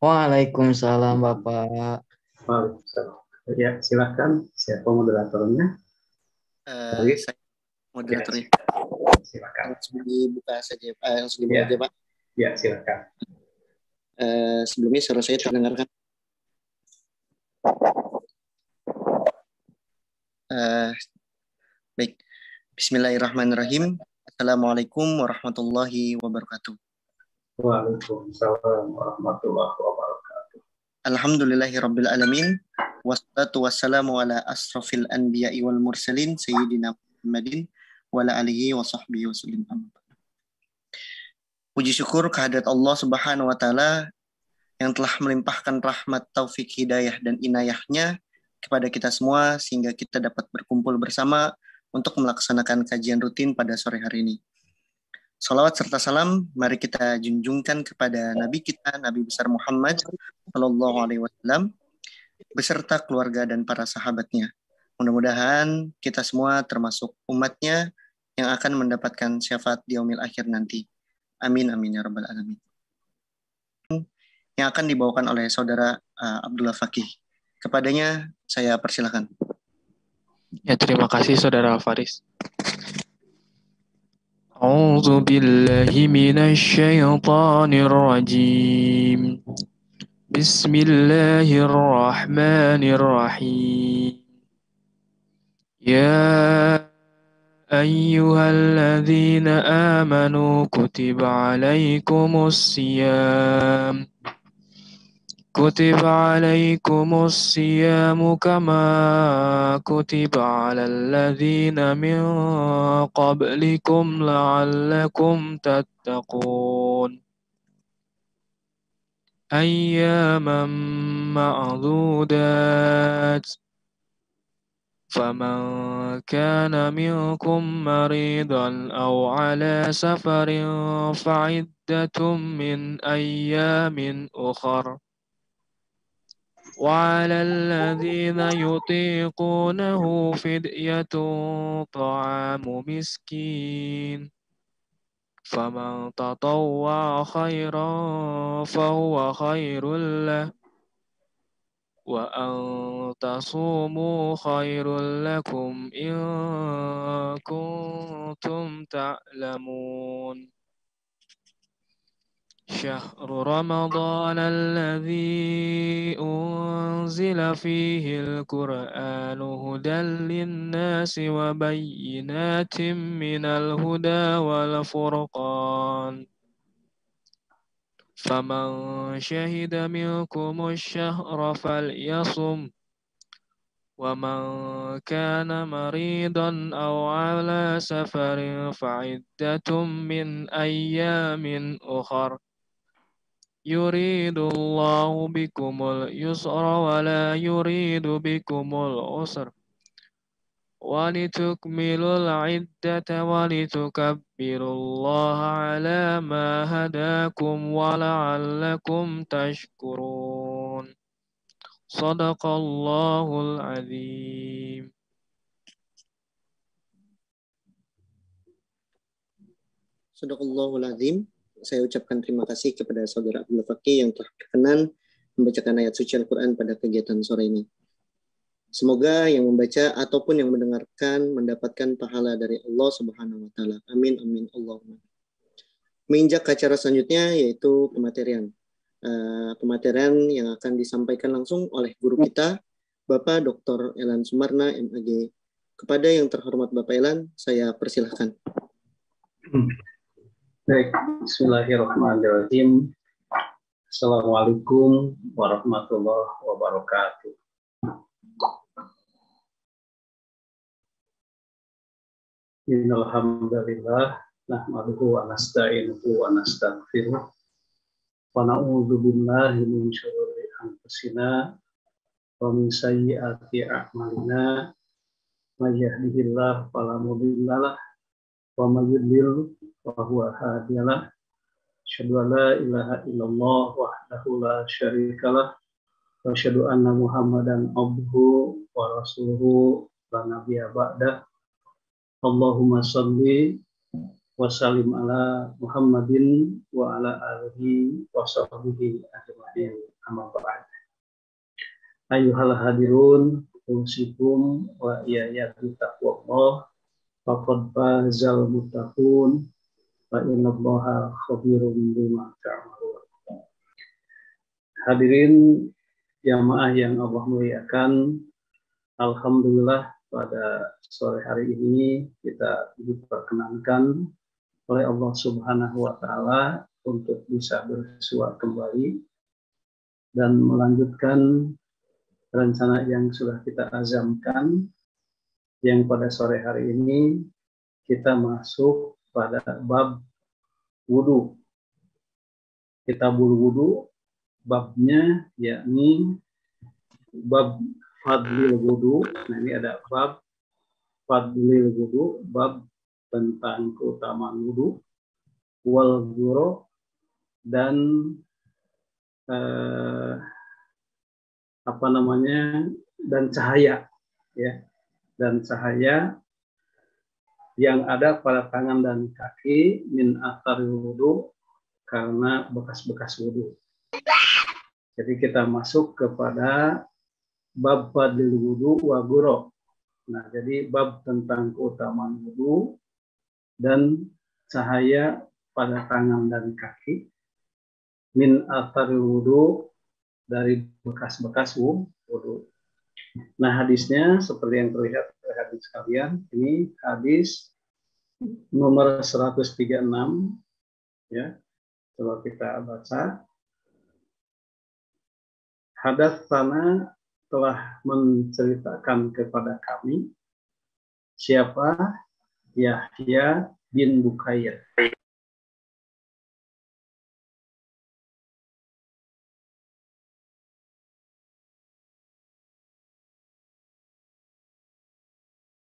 Waalaikumsalam Bapak. Waalaikumsalam. Ya, silakan. Siapa moderatornya? Saya moderatornya. Silakan. Langsung dibuka saja, langsung dimulai aja Pak. Ya, silakan. Sebelumnya suara saya terdengarkan. Baik. Bismillahirrahmanirrahim. Assalamualaikum warahmatullahi wabarakatuh. Waalaikumsalam warahmatullahi wabarakatuh. Alhamdulillahirabbil alamin. Wassalatu wassalamu ala asrofil anbiya'i wal mursalin sayyidina Muhammadin wa ala alihi wa sahbihi wasallim. Puji syukur kehadirat Allah Subhanahu wa taala yang telah melimpahkan rahmat, taufik, hidayah dan inayahnya kepada kita semua sehingga kita dapat berkumpul bersama untuk melaksanakan kajian rutin pada sore hari ini. Salawat serta salam mari kita junjungkan kepada Nabi kita, Nabi besar Muhammad Sallallahu Alaihi Wasallam beserta keluarga dan para sahabatnya. Mudah-mudahan kita semua termasuk umatnya yang akan mendapatkan syafaat di yaumil akhir nanti. Amin amin ya rabbal alamin. Yang akan dibawakan oleh saudara Abdullah Fakih. Kepadanya saya persilakan. Ya, terima kasih saudara Faris. A'udzu billahi minasy syaithanir rajim. Bismillahirrahmanirrahim. Ya ayyuhalladzina amanu kutiba alaikumus siyam. كتب عليكم الصيام كما كتب على الذين من قبلكم لعلكم تتقون أياما معدودات فمن كان منكم مريضا أو على سفر فعدة من أيام أخر وعلى الذين يطيقونه فدية طعام مسكين فمن تطوع خيرا فهو خير له وأن تصوموا خير لكم إن كنتم تعلمون شهر رمضان الذي أنزل فيه القرآن هدى للناس وبينات من الهدى والفرقان فمن شهد منكم الشهر فليصم ومن كان مريضا أو على سفر فعدة من أيام أخر يريد الله بكم اليسر ولا يريد بكم العسر ولتكملوا العدة ولتكبروا الله على ما هداكم ولعلكم تشكرون صدق الله العظيم. Sadaqallahul azim. Saya ucapkan terima kasih kepada saudara Abdullah Fakih yang telah berkenan membacakan ayat suci Al-Quran pada kegiatan sore ini. Semoga yang membaca ataupun yang mendengarkan mendapatkan pahala dari Allah Subhanahu wa taala. Amin amin Allahumma. Menginjak ke acara selanjutnya yaitu pematerian. Pematerian yang akan disampaikan langsung oleh guru kita Bapak Dr. Elan Sumarna MAG. Kepada yang terhormat Bapak Elan, saya persilahkan. Baik, bismillahirrahmanirrahim. Assalamualaikum warahmatullahi wabarakatuh. Innal hamdalillah nahmaduhu wa nasta'inuhu wa nastaghfiruh wa na'udzu billahi min syururi anfusina wa min sayyiati a'malina may yahdihillahu fala mudhillalah wa may yudlil wa huwa hadiyalah. Asyhadu an la ilaha illallah wahdahu la syarikalah wa asyhadu anna Muhammadan abduhu wa rasuluhu la nabiyya ba'dah. Allahumma shalli Wassalim ala Muhammadin wa ala alihi wa sahbihi ajma'in. Amma ba'd. Ayyuhal hadirun, usikum wa iyaya bitaqwallah faqad fazal muttaqun wa innallaha khabirum bima ta'malun. Hadirin jamaah yang Allah muliakan, alhamdulillah pada sore hari ini kita diperkenankan oleh Allah Subhanahu wa Ta'ala untuk bisa bersua kembali dan melanjutkan rencana yang sudah kita azamkan, yang pada sore hari ini kita masuk pada bab wudu. Kitabul wudu, babnya yakni bab fadlil wudu. Nah, ini ada bab fadlil wudu, bab tentang keutamaan wudu, wal guru, dan dan cahaya, ya, dan cahaya yang ada pada tangan dan kaki min atharil wudu, karena bekas-bekas wudu. Jadi kita masuk kepada bab fadlil wudu wa guru. Nah, jadi bab tentang keutamaan wudu dan cahaya pada tangan dan kaki min atharil wudu, dari bekas-bekas wudu. Nah, hadisnya seperti yang terlihat oleh hadis sekalian, ini hadis nomor 136, ya. Coba kita baca. Hadatsana, telah menceritakan kepada kami siapa? Yahya bin Bukair.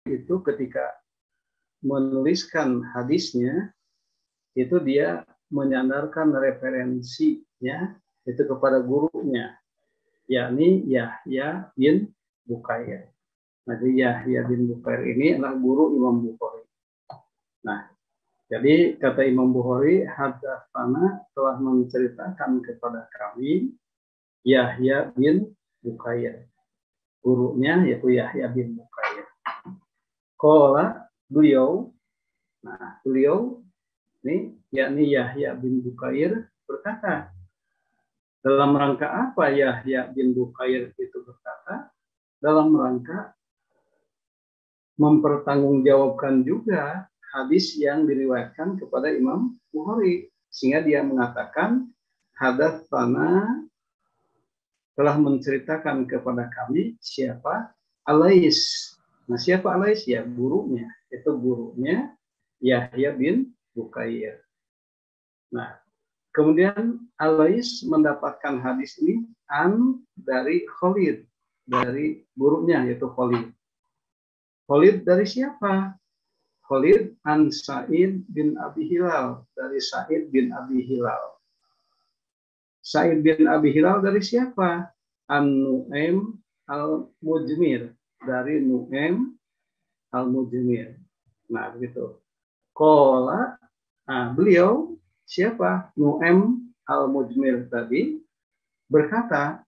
Itu ketika menuliskan hadisnya, itu dia menyandarkan referensinya itu kepada gurunya, yakni Yahya bin Bukair. Jadi Yahya bin Bukair ini adalah guru Imam Bukhari. Nah, jadi kata Imam Bukhari, hadatsana, telah menceritakan kepada kami Yahya bin Bukair. Gurunya yaitu Yahya bin Bukair. Qala, beliau, nah beliau ini yakni Yahya bin Bukair berkata. Dalam rangka apa Yahya bin Bukair itu berkata? Dalam rangka mempertanggungjawabkan juga hadis yang diriwayatkan kepada Imam Bukhari, sehingga dia mengatakan hadatsana, telah menceritakan kepada kami siapa? Alais. Nah, siapa Alais? Ya, gurunya. Itu gurunya Yahya bin Bukair. Nah, kemudian Alais mendapatkan hadis ini dari Khalid, dari gurunya yaitu Khalid. Khalid dari siapa? Khalid an Sa'id bin Abi Hilal, dari Sa'id bin Abi Hilal. Sa'id bin Abi Hilal dari siapa? An-Nu'aim al-Mujmir, dari Nu'aim al-Mujmir. Nah, begitu. Qala, beliau siapa? Nu'aim al-Mujmir tadi berkata.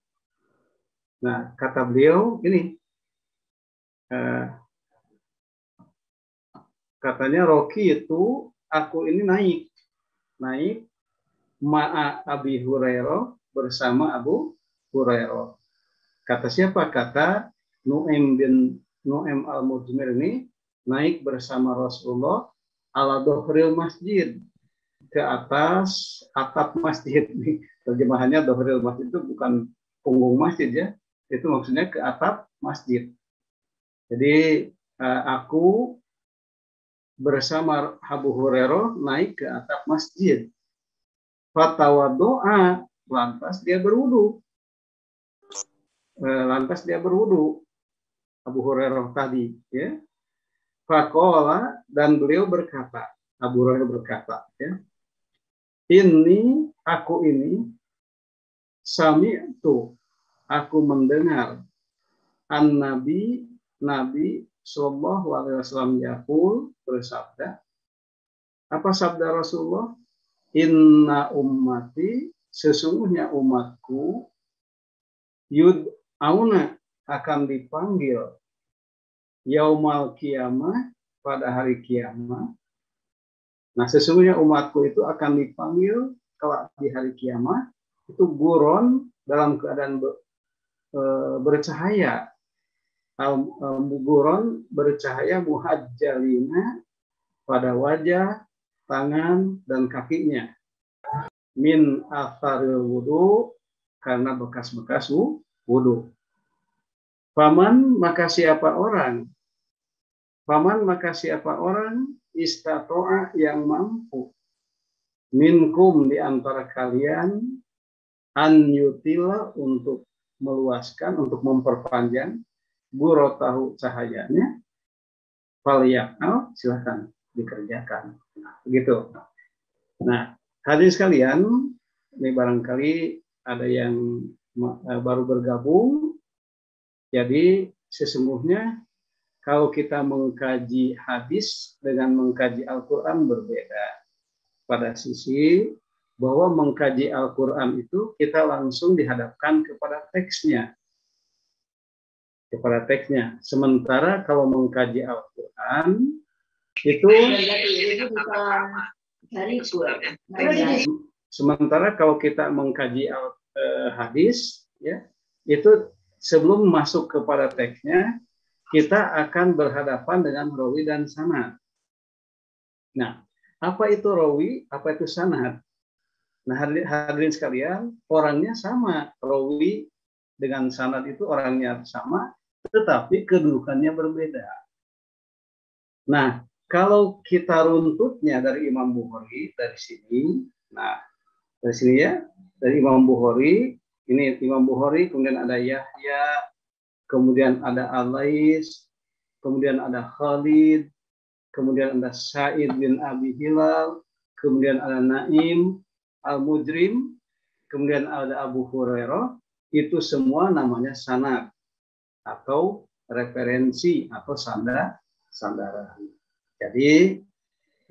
Nah, kata beliau ini, katanya Roki itu, aku ini naik ma'a Abi Hurairah, bersama Abu Hurairah. Kata siapa? Kata Nu'aim al-Mujmir ini naik bersama Rasulullah ala dohril masjid, ke atas atap masjid. Terjemahannya dohril masjid itu bukan punggung masjid, ya, itu maksudnya ke atap masjid. Jadi aku bersama Abu Hurairah naik ke atap masjid. Fatawaddo'a, lantas dia berwudu. Abu Hurairah tadi, ya. Faqala, dan beliau berkata, Abu Hurairah berkata, ya, ini aku ini sami'tu, aku mendengar Nabi Sallallahu Alaihi Wasallam yaqul, bersabda, Apa sabda Rasulullah? Inna ummati, sesungguhnya umatku, yud'auna, akan dipanggil yaumal kiamah, pada hari kiamat. Nah, sesungguhnya umatku itu akan dipanggil kelak di hari kiamat itu guron, dalam keadaan bercahaya. Guron bercahaya, muhajjalina, pada wajah, tangan, dan kakinya. Min atharil wudu, karena bekas-bekas wudu. Paman maka siapa orang istato'a, yang mampu, minkum, di antara kalian, an yutila, untuk meluaskan, untuk memperpanjang, gurotahu, cahayanya, falyaf'al, silahkan dikerjakan. Nah, begitu. Nah, hadirin sekalian, ini barangkali ada yang baru bergabung. Jadi sesungguhnya kalau kita mengkaji hadis dengan mengkaji Al-Quran berbeda. Pada sisi bahwa mengkaji Al-Quran itu kita langsung dihadapkan kepada teksnya. Sementara kalau mengkaji Al-Quran itu sementara kalau kita mengkaji hadis, ya, itu sebelum masuk kepada teksnya, kita akan berhadapan dengan rawi dan sanad. Nah, apa itu rawi, apa itu sanad? Nah, hadirin sekalian, orangnya sama. Rawi dengan sanad itu orangnya sama, tetapi kedudukannya berbeda. Nah, kalau kita runtutnya dari Imam Bukhari, dari sini, nah, dari sini ya, dari Imam Bukhari, ini Imam Bukhari, kemudian ada Yahya, kemudian ada Al-Lais, kemudian ada Khalid, kemudian ada Sa'id bin Abi Hilal, kemudian ada Naim Al-Mujrim, kemudian ada Abu Hurairah. Itu semua namanya sanad atau referensi atau sandaran. Jadi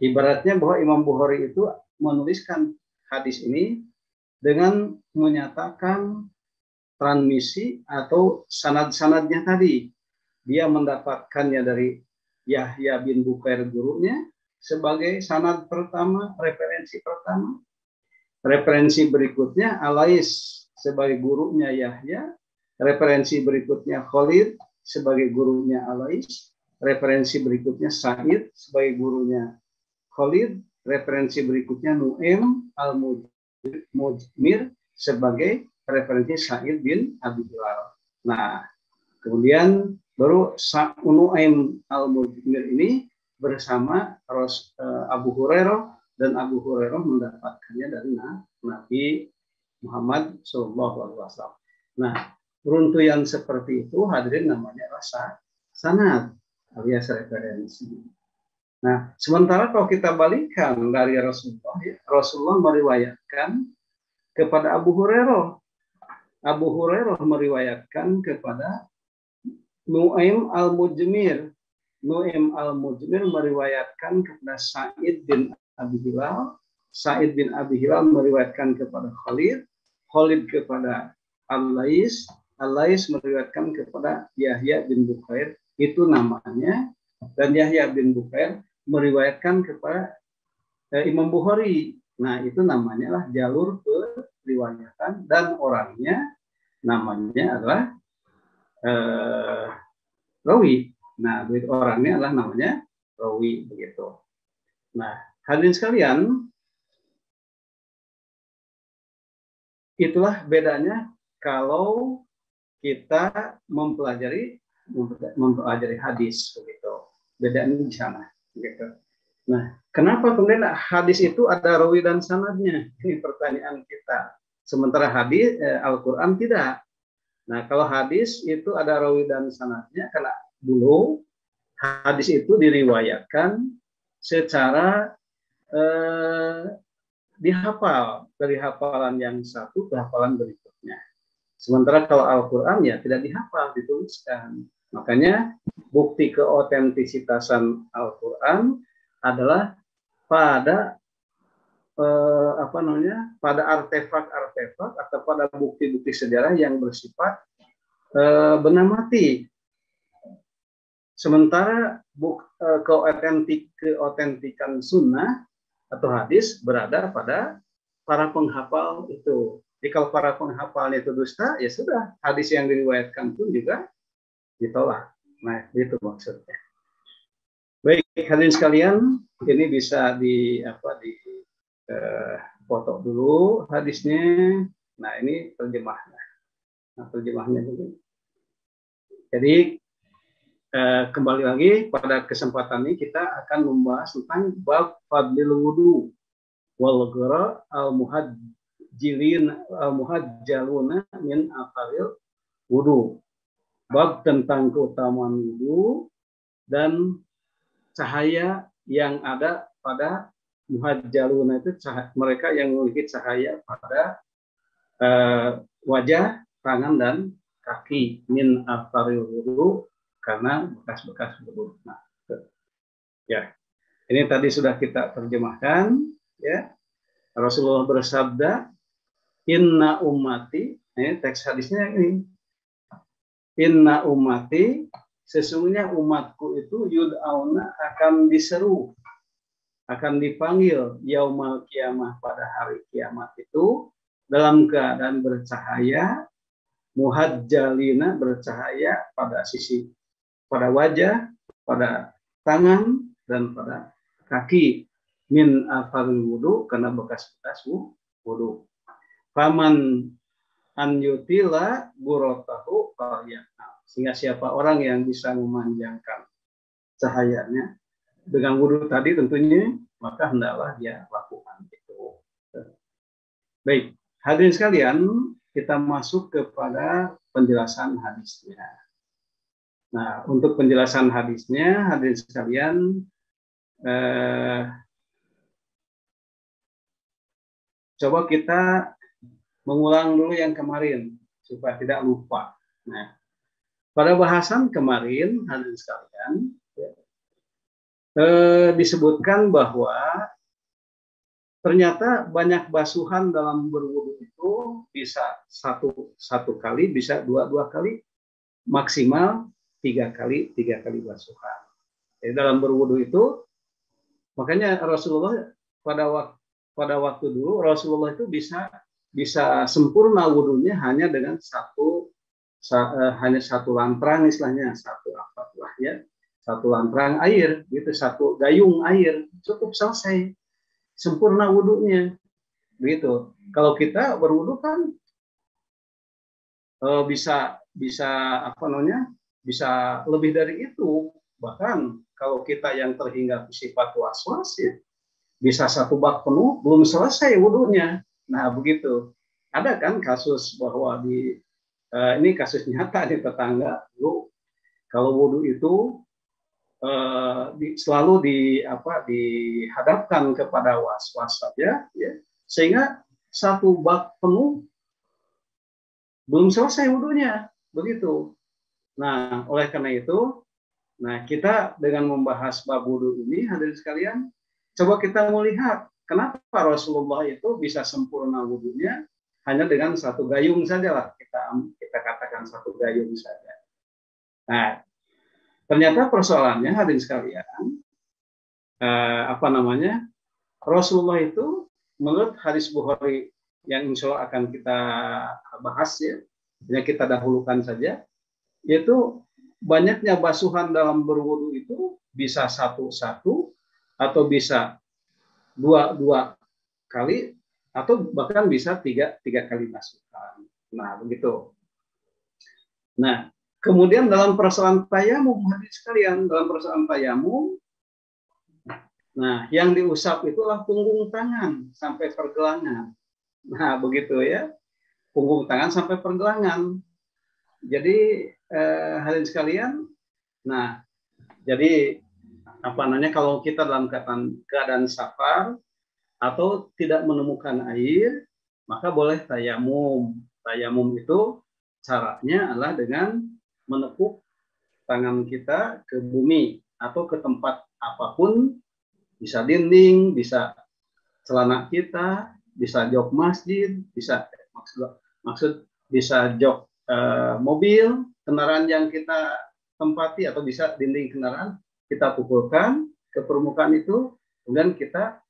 ibaratnya bahwa Imam Bukhari itu menuliskan hadis ini dengan menyatakan transmisi atau sanad-sanadnya tadi. Dia mendapatkannya dari Yahya bin Bukair, gurunya, sebagai sanad pertama, referensi pertama. Referensi berikutnya Al-Lais sebagai gurunya Yahya. Referensi berikutnya Khalid sebagai gurunya Al-Lais. Referensi berikutnya Sa'id sebagai gurunya Khalid. Referensi berikutnya Nu'aim Al-Mujmir sebagai referensi Sa'id bin Abi Hilal. Nah, kemudian baru Nu'aim Al-Mujmir ini bersama Abu Hurairah, dan Abu Hurairah mendapatkannya dari Nabi Muhammad SAW. Nah, runtuyan seperti itu hadirin namanya sanad alias referensi. Nah, sementara kalau kita balikan dari Rasulullah, ya, Rasulullah meriwayatkan kepada Abu Hurairah. Abu Hurairah meriwayatkan kepada Nu'aim Al-Mujmir. Nu'aim Al-Mujmir meriwayatkan kepada Sa'id bin Abi Hilal. Sa'id bin Abi Hilal meriwayatkan kepada Khalid. Khalid kepada Al-Lais. Al-Lais meriwayatkan kepada Yahya bin Bukair. Itu namanya. Dan Yahya bin Bukair meriwayatkan kepada Imam Bukhari. Nah, itu namanya lah jalur periwayatan, dan orangnya namanya adalah rawi. Nah, orangnya adalah namanya rawi, begitu. Nah, hadirin sekalian, itulah bedanya kalau kita mempelajari hadis, begitu. Bedanya di sana, begitu. Nah, kenapa kemudian hadis itu ada rawi dan sanadnya? Ini pertanyaan kita. Sementara hadis Al-Quran tidak. Nah, kalau hadis itu ada rawi dan sanadnya, karena dulu hadis itu diriwayatkan secara dihafal, dari hafalan yang satu ke hafalan berikutnya. Sementara kalau Al-Quran ya tidak dihafal, dituliskan. Makanya bukti keautentisitasan Al-Quran adalah pada pada artefak-artefak atau pada bukti-bukti sejarah yang bersifat benda mati. Sementara keotentikan sunnah atau hadis berada pada para penghafal itu. Jadi kalau para penghafal itu dusta, ya sudah, hadis yang diriwayatkan pun juga ditolak. Nah, itu maksudnya. Baik, hadirin sekalian, ini bisa foto dulu hadisnya. Nah, ini terjemahnya. Nah, terjemahnya dulu. Jadi kembali lagi pada kesempatan ini kita akan membahas tentang bab fadlil wudu wal ghara al muhajjaluna min aqaril wudu. Bab tentang keutamaan wudu dan cahaya yang ada pada muhajjaluna, itu mereka yang memiliki cahaya pada wajah, tangan dan kaki, min aqaril wudu, karena bekas-bekas wudu. Nah, ya, ini tadi sudah kita terjemahkan. Ya, Rasulullah bersabda, Inna ummati, ini teks hadisnya ini. Inna ummati, sesungguhnya umatku itu yud'auna, akan diseru, akan dipanggil yaumal kiamah, pada hari kiamat itu dalam keadaan bercahaya, muhajjalina, bercahaya pada sisi, pada wajah, pada tangan dan pada kaki, min afaril wudu, karena bekas-bekas wudu. Faman an yutila burotahu qaryana, sehingga siapa orang yang bisa memanjangkan cahayanya dengan wudu tadi tentunya, maka hendaklah dia lakukan itu. Baik, hadirin sekalian, kita masuk kepada penjelasan hadisnya. Nah, untuk penjelasan hadisnya, hadirin sekalian, coba kita mengulang dulu yang kemarin supaya tidak lupa. Nah, pada bahasan kemarin, hadirin sekalian, disebutkan bahwa ternyata banyak basuhan dalam berwudu itu bisa satu kali, bisa dua kali, maksimal tiga kali basuhan. Jadi dalam berwudu itu, makanya Rasulullah pada waktu dulu Rasulullah itu bisa sempurna wudunya hanya dengan hanya satu lantrang, istilahnya satu lantrang air, gitu, satu gayung air, cukup selesai, sempurna wudunya, begitu. Kalau kita berwudu kan bisa lebih dari itu. Bahkan kalau kita yang terhingga sifat was-was, ya, bisa satu bak penuh belum selesai wudunya. Nah, begitu. Ada kan kasus bahwa ini kasus nyata di tetangga dulu, kalau wudu itu selalu dihadapkan kepada was-was saja, ya, sehingga satu bak penuh belum selesai wudunya, begitu. Nah, oleh karena itu, kita dengan membahas bab wudu ini, hadirin sekalian, coba kita melihat kenapa Rasulullah itu bisa sempurna wudunya hanya dengan satu gayung saja lah, kita katakan satu gayung saja. Nah, ternyata persoalannya, hadirin sekalian, Rasulullah itu menurut hadis Bukhari yang insya Allah akan kita bahas, ya, yang kita dahulukan saja, yaitu banyaknya basuhan dalam berwudu itu bisa satu-satu, atau bisa dua kali, atau bahkan bisa tiga kali basuhan. Nah, begitu. Nah, kemudian dalam persoalan tayamum, hadirin sekalian, dalam persoalan tayamum, nah, yang diusap itulah punggung tangan sampai pergelangan. Nah, begitu ya, punggung tangan sampai pergelangan. Jadi hadirin sekalian, nah, jadi kalau kita dalam keadaan safar atau tidak menemukan air, maka boleh tayamum. Tayamum itu caranya adalah dengan menepuk tangan kita ke bumi atau ke tempat apapun Bisa dinding, bisa celana kita, bisa jok masjid, bisa maksud bisa jok mobil, kendaraan yang kita tempati, atau bisa dinding kendaraan kita pukulkan ke permukaan itu, kemudian kita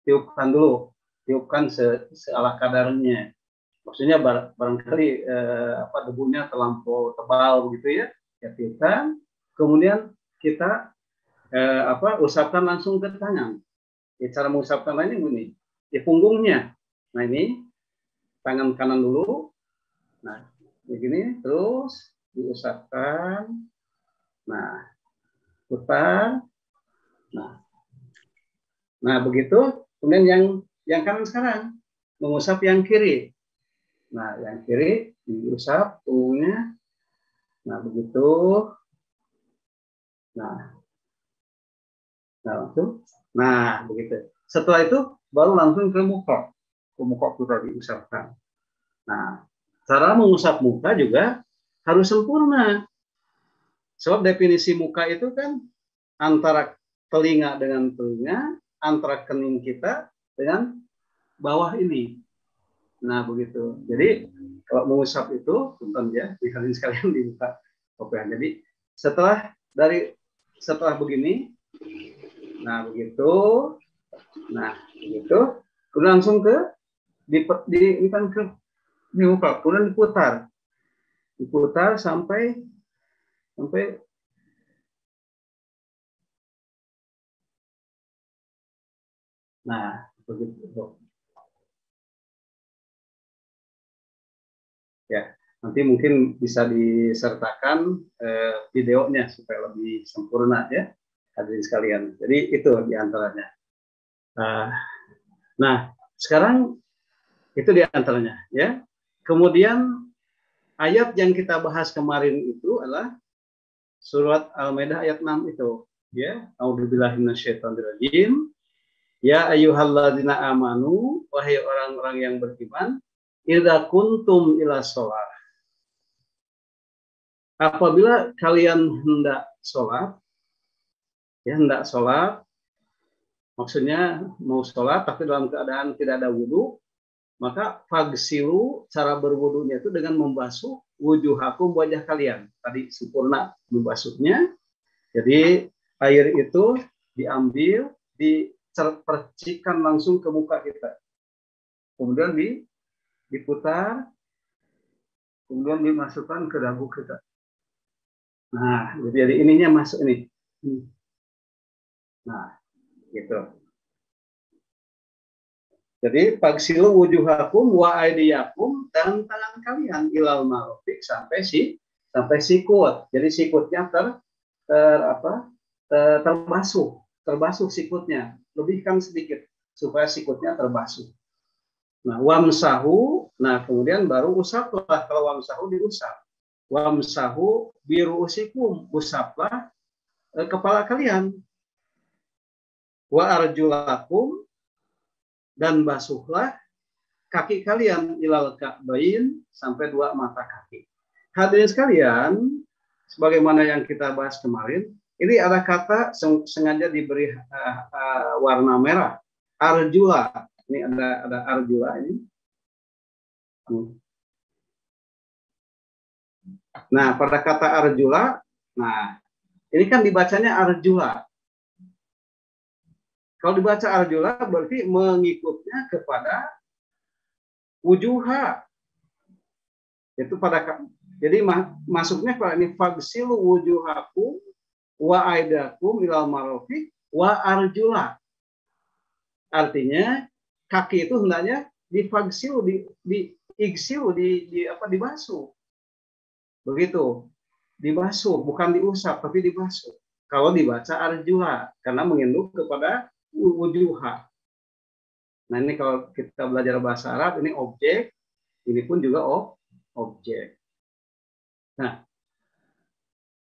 tiupkan dulu, tiupkan seala kadarnya. Maksudnya barangkali debunya terlampau tebal begitu ya, ya tiupkan, kemudian kita usapkan langsung ke tangan. Ya, cara mengusapkan lainnya begini, di punggungnya. Nah ini tangan kanan dulu, nah begini, terus diusapkan, nah putar, nah begitu. Kemudian yang kanan sekarang mengusap yang kiri. Nah yang kiri diusap punggungnya, nah begitu. Nah begitu. Setelah itu baru langsung ke muka kita diusapkan. Nah, cara mengusap muka juga harus sempurna. Sebab definisi muka itu kan antara telinga dengan telinga, antara kening kita dengan bawah ini. Nah, begitu. Jadi, kalau mengusap itu, tonton ya, dikalian sekalian dibuka kopian. Jadi, setelah begini, nah begitu, kemudian langsung ke dibuka, kemudian diputar sampai nah begitu ya. Nanti mungkin bisa disertakan videonya supaya lebih sempurna ya, hadirin sekalian. Jadi itu diantaranya. Nah sekarang itu diantaranya ya. Kemudian ayat yang kita bahas kemarin itu adalah surat Al-Maidah ayat 6 itu ya. A'udzubillahi minasyaitonirrajim. Ya ayyuhalladzina amanu, wahai orang-orang yang beriman, idza kuntum ila sholat. Apabila kalian hendak sholat, ya hendak sholat, maksudnya mau sholat tapi dalam keadaan tidak ada wudhu, maka fagsilu, cara berwudunya itu dengan membasuh wujuhakum, wajah kalian. Tadi sempurna membasuhnya. Jadi air itu diambil, dipercikan langsung ke muka kita. Kemudian diputar, kemudian dimasukkan ke dagu kita. Nah, jadi ininya masuk ini. Nah, gitu. Jadi fagsilu wujuhakum wa aydiyakum, dan tangan kalian ilal marafiq sampai sikut. Jadi sikutnya terbasuh sikutnya. Lebihkan sedikit supaya sikutnya terbasuh. Nah, wamsahu, nah kemudian baru usaplah. Kalau wamsahu diusap. Wamsahu biruusikum, usaplah kepala kalian. Wa arjulakum, dan basuhlah kaki kalian ilal ka'bain, sampai dua mata kaki. Hadirin sekalian, sebagaimana yang kita bahas kemarin, ini ada kata sengaja diberi warna merah, arjula. Ini ada arjula ini. Nah, pada kata arjula, nah ini kan dibacanya arjula. Kalau dibaca arjula berarti mengikutnya kepada wujuha. Itu jadi masuknya pada ini fagsilu wujuhakum wa aidakum ilal marafiq wa arjula. Artinya kaki itu hendaknya difagsilu, diigsilu, dibasuh. Begitu. Dibasuh, bukan diusap tapi dibasuh. Kalau dibaca arjula, karena menginduk kepada wujuha. Nah ini kalau kita belajar bahasa Arab, ini objek, ini pun juga objek. Nah,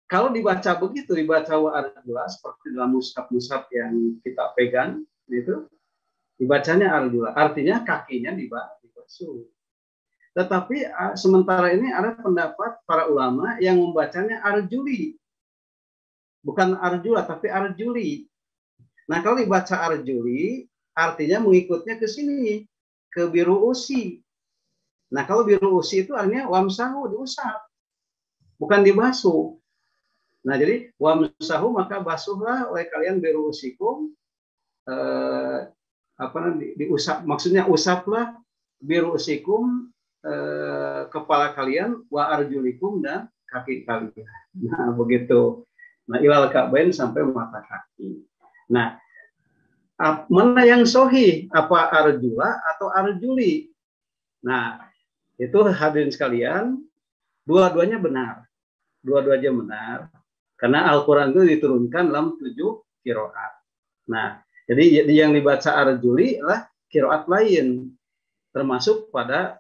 kalau dibaca begitu, dibaca wa arjula seperti dalam mushaf yang kita pegang, itu dibacanya arjula, artinya kakinya dibasuh. Tetapi sementara ini ada pendapat para ulama yang membacanya arjuli, bukan arjula tapi arjuli. Nah, kalau dibaca arjuli, artinya mengikutnya ke sini, ke biru usi. Nah, kalau biru usi itu artinya wamsahu, diusap, bukan dibasuh. Nah, jadi wamsahu, maka basuhlah oleh kalian biru usikum, diusap, maksudnya usaplah biru usikum, kepala kalian, wa arjulikum, dan kaki kalian. Nah, begitu. Nah, ilal ka'bain, sampai mata kaki. Nah, mana yang sohi, apa arjula atau arjuli? Nah, itu hadirin sekalian, dua-duanya benar. Dua-duanya benar. Karena Al-Quran itu diturunkan dalam 7 qiraat. Nah, jadi yang dibaca arjuli adalah qiraat lain, termasuk pada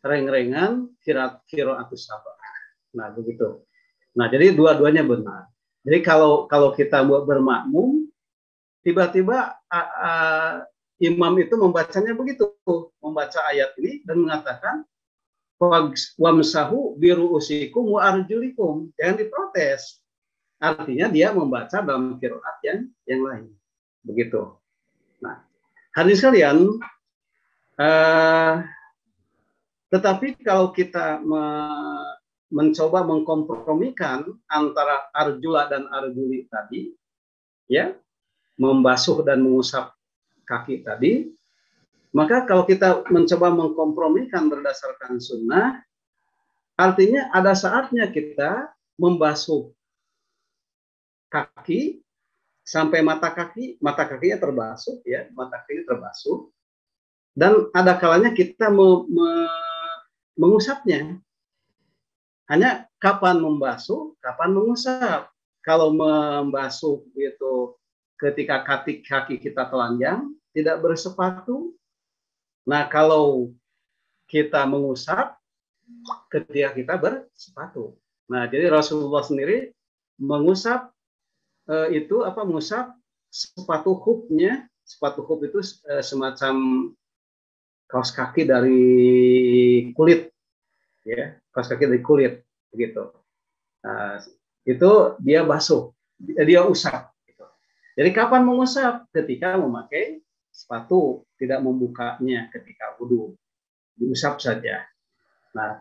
reng-rengan qiraatus sabah. Nah, begitu. Nah, jadi dua-duanya benar. Jadi kalau kita bermakmum, tiba-tiba imam itu membacanya begitu, membaca ayat ini dan mengatakan wamsahu biru usikum wa arjulikum, jangan diprotes. Artinya dia membaca dalam qiraat yang lain. Begitu. Nah, hadirin sekalian, tetapi kalau kita mencoba mengkompromikan antara arjula dan arjuli tadi, ya, membasuh dan mengusap kaki tadi, maka kalau kita mencoba mengkompromikan berdasarkan sunnah, artinya ada saatnya kita membasuh kaki sampai mata kakinya terbasuh, ya, mata kaki terbasuh, dan ada kalanya kita mengusapnya. Hanya kapan membasuh, kapan mengusap. Kalau membasuh itu ketika kaki kita telanjang, tidak bersepatu. Nah, kalau kita mengusap ketika kita bersepatu. Nah, jadi Rasulullah sendiri mengusap mengusap sepatu hubnya. Sepatu hub itu semacam kaos kaki dari kulit, ya, kaos kaki dari kulit, begitu. Nah, itu dia basuh, dia usap. Gitu. Jadi kapan mengusap? Ketika memakai sepatu, tidak membukanya ketika wudu, diusap saja. Nah,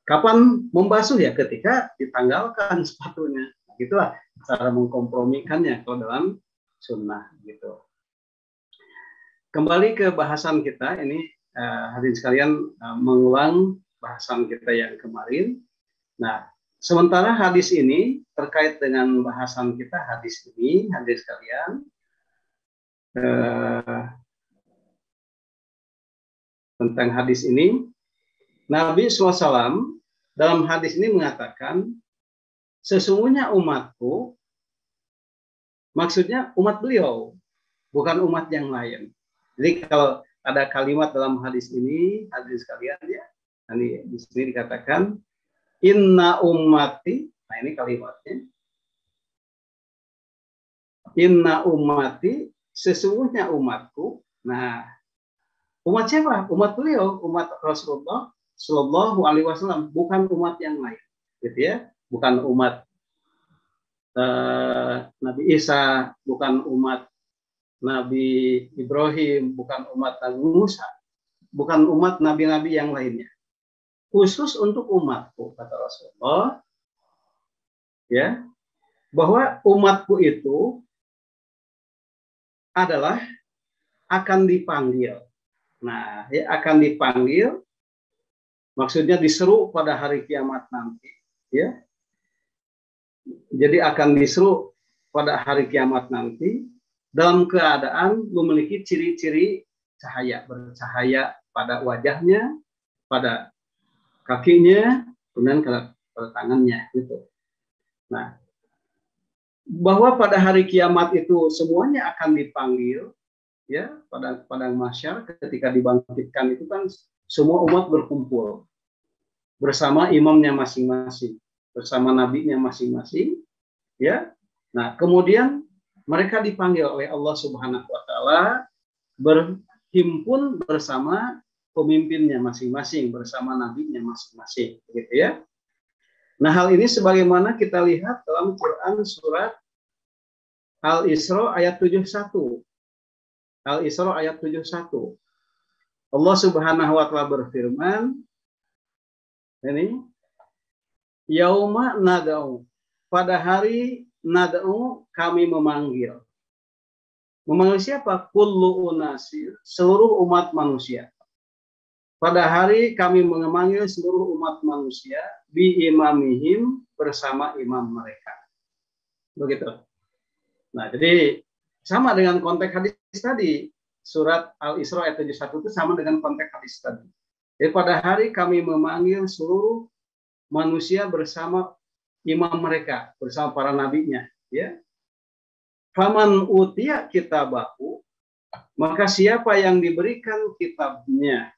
kapan membasuh? Ya ketika ditanggalkan sepatunya. Nah, gitulah cara mengkompromikannya kalau dalam sunnah, gitu. Kembali ke bahasan kita ini, hadirin sekalian, mengulang bahasan kita yang kemarin. Nah, sementara hadis ini terkait dengan bahasan kita hadis ini, hadirin sekalian, tentang hadis ini, Nabi SAW dalam hadis ini mengatakan, sesungguhnya umatku, maksudnya umat beliau, bukan umat yang lain. Jadi kalau ada kalimat dalam hadis ini, hadis sekalian, ya, di sini dikatakan inna ummati. Nah, ini kalimatnya. Inna ummati, sesungguhnya umatku. Nah, umat siapa? Umat beliau, umat Rasulullah Shallallahu Alaihi Wasallam, bukan umat yang lain, gitu ya. Bukan umat Nabi Isa, bukan umat Nabi Ibrahim, bukan umat Nabi Musa, bukan umat nabi-nabi yang lainnya. Khusus untuk umatku, kata Rasulullah, ya, bahwa umatku itu adalah akan dipanggil. Nah, ya, akan dipanggil, maksudnya diseru pada hari kiamat nanti, ya. Jadi akan diseru pada hari kiamat nanti dalam keadaan memiliki ciri-ciri cahaya, bercahaya pada wajahnya, pada kakinya, kemudian pada tangannya, gitu. Nah, bahwa pada hari kiamat itu semuanya akan dipanggil, ya, pada padang mahsyar ketika dibangkitkan itu kan semua umat berkumpul bersama imamnya masing-masing, bersama nabinya masing-masing, ya. Nah, kemudian mereka dipanggil oleh Allah Subhanahu wa Ta'ala berhimpun bersama pemimpinnya masing-masing, bersama nabinya masing-masing, gitu ya. Nah, hal ini sebagaimana kita lihat dalam Quran surat Al-Isra ayat 71. Al-Isra ayat 71. Allah Subhanahu wa taala berfirman, ini yauma nad'u, pada hari nad'u kami memanggil. Memanggil siapa? Kullu unasir, seluruh umat manusia. Pada hari kami memanggil seluruh umat manusia bi imamihim, bersama imam mereka. Begitu. Nah, jadi sama dengan konteks hadis tadi. Surat Al-Isra ayat 71 itu sama dengan konteks hadis tadi. Jadi pada hari kami memanggil seluruh manusia bersama imam mereka, bersama para nabinya, ya. Faman utiya kitabahu, maka siapa yang diberikan kitabnya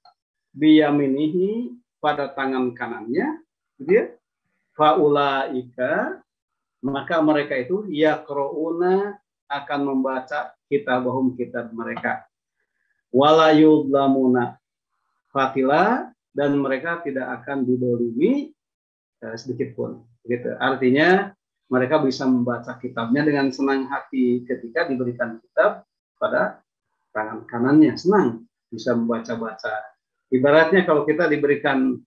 biyaminihi, pada tangan kanannya, gitu ya. Faulaika, maka mereka itu yaqrauna, akan membaca kitabahum, kitab mereka. Wala yudlamuna fatila, dan mereka tidak akan didolimi sedikit pun. Gitu. Artinya mereka bisa membaca kitabnya dengan senang hati ketika diberikan kitab pada tangan kanannya, senang bisa membaca-baca. Ibaratnya kalau kita diberikan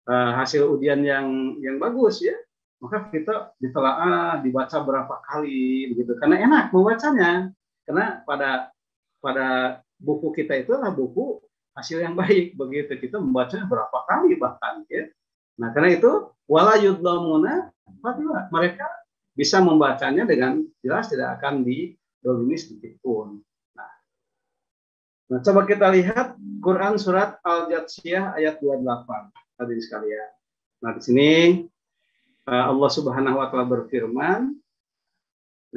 hasil ujian yang bagus, ya, maka kita ditelaah, dibaca berapa kali, begitu. Karena enak membacanya. Karena pada buku kita itu adalah buku hasil yang baik, begitu. Kita membacanya berapa kali bahkan, ya. Nah, karena itu wala yudlamuna fatila, mereka bisa membacanya dengan jelas, tidak akan didolimi sedikit pun. Nah, coba kita lihat Quran surat Al-Jathiyah ayat 28, hadirin sekalian. Nah, di sini Allah Subhanahu wa taala berfirman,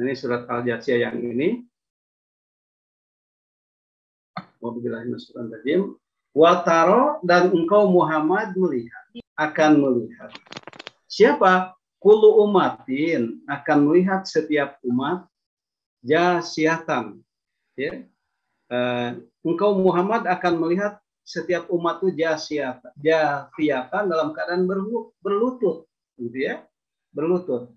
ini surat Al-Jathiyah yang ini. Wataro, dan engkau Muhammad akan melihat. Siapa? Kullu umatin, akan melihat setiap umat, jasiyatan. Ya. Engkau Muhammad akan melihat setiap umat itu jasiyatan, dalam keadaan berlutut, gitu ya, berlutut.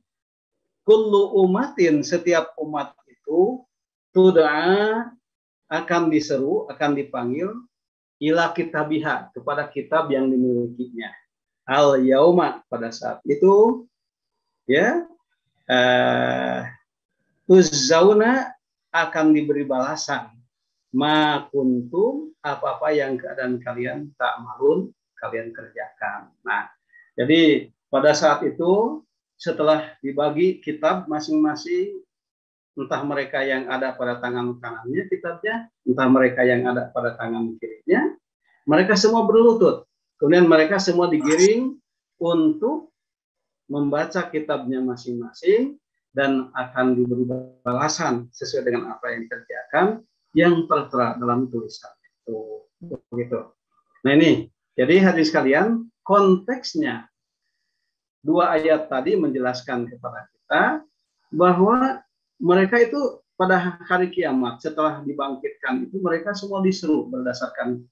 Kullu umatin, setiap umat itu tud'a, akan diseru, akan dipanggil ila kitabiha, kepada kitab yang dimilikinya. Al yauma, pada saat itu, ya, tuzzauna, akan diberi balasan ma kuntum, apa-apa yang keadaan kalian tak malun, kalian kerjakan. Nah, jadi pada saat itu setelah dibagi kitab masing-masing, entah mereka yang ada pada tangan kanannya kitabnya, entah mereka yang ada pada tangan kirinya, mereka semua berlutut. Kemudian mereka semua digiring untuk membaca kitabnya masing-masing, dan akan diberi balasan sesuai dengan apa yang dikerjakan, yang tertera dalam tulisan itu. Begitu. Nah, ini, jadi hadirin sekalian, konteksnya dua ayat tadi menjelaskan kepada kita bahwa mereka itu pada hari kiamat setelah dibangkitkan itu mereka semua diseru berdasarkan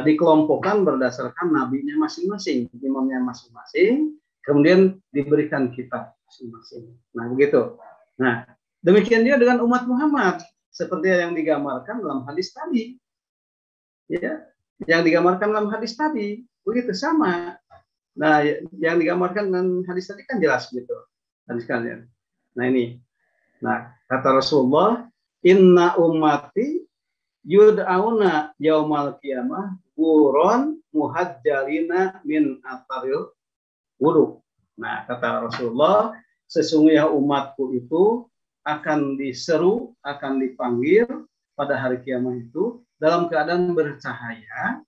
dikelompokkan berdasarkan nabinya masing-masing, imamnya masing-masing, kemudian diberikan kitab masing-masing. Nah, begitu. Nah, demikian juga dengan umat Muhammad seperti yang digambarkan dalam hadis tadi. Ya, yang digambarkan dalam hadis tadi, begitu sama. Nah, yang digambarkan dalam hadis tadi kan jelas gitu. Hadis kalian. Nah, ini. Nah, kata Rasulullah, inna ummati yud'auna yaumal qiyamah buron muhajjalina min atharil wudu. Nah, kata Rasulullah, sesungguhnya umatku itu akan diseru, akan dipanggil pada hari kiamat itu dalam keadaan bercahaya.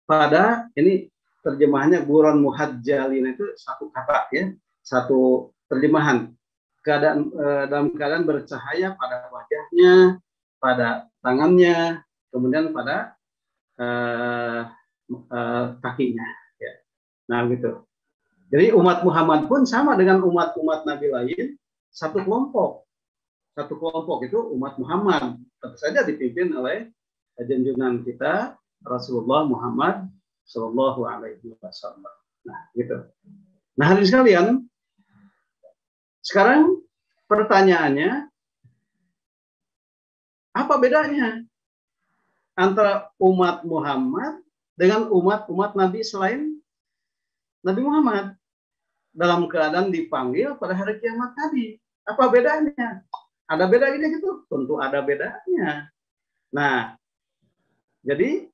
Pada, ini terjemahannya buron muhajjalina, itu satu kata, ya, satu terjemahan. Dalam keadaan bercahaya pada wajahnya, pada tangannya, kemudian pada kakinya. Ya. Nah, gitu. Jadi umat Muhammad pun sama dengan umat-umat Nabi lain, satu kelompok. Satu kelompok itu umat Muhammad. Tentu saja dipimpin oleh junjungan kita Rasulullah Muhammad Shallallahu Alaihi Wasallam. Nah, gitu. Nah, hadirin sekalian, sekarang pertanyaannya, Apa bedanya antara umat Muhammad dengan umat-umat Nabi selain Nabi Muhammad dalam keadaan dipanggil pada hari kiamat tadi? Apa bedanya? Ada bedanya gitu? Tentu ada bedanya. Nah, jadi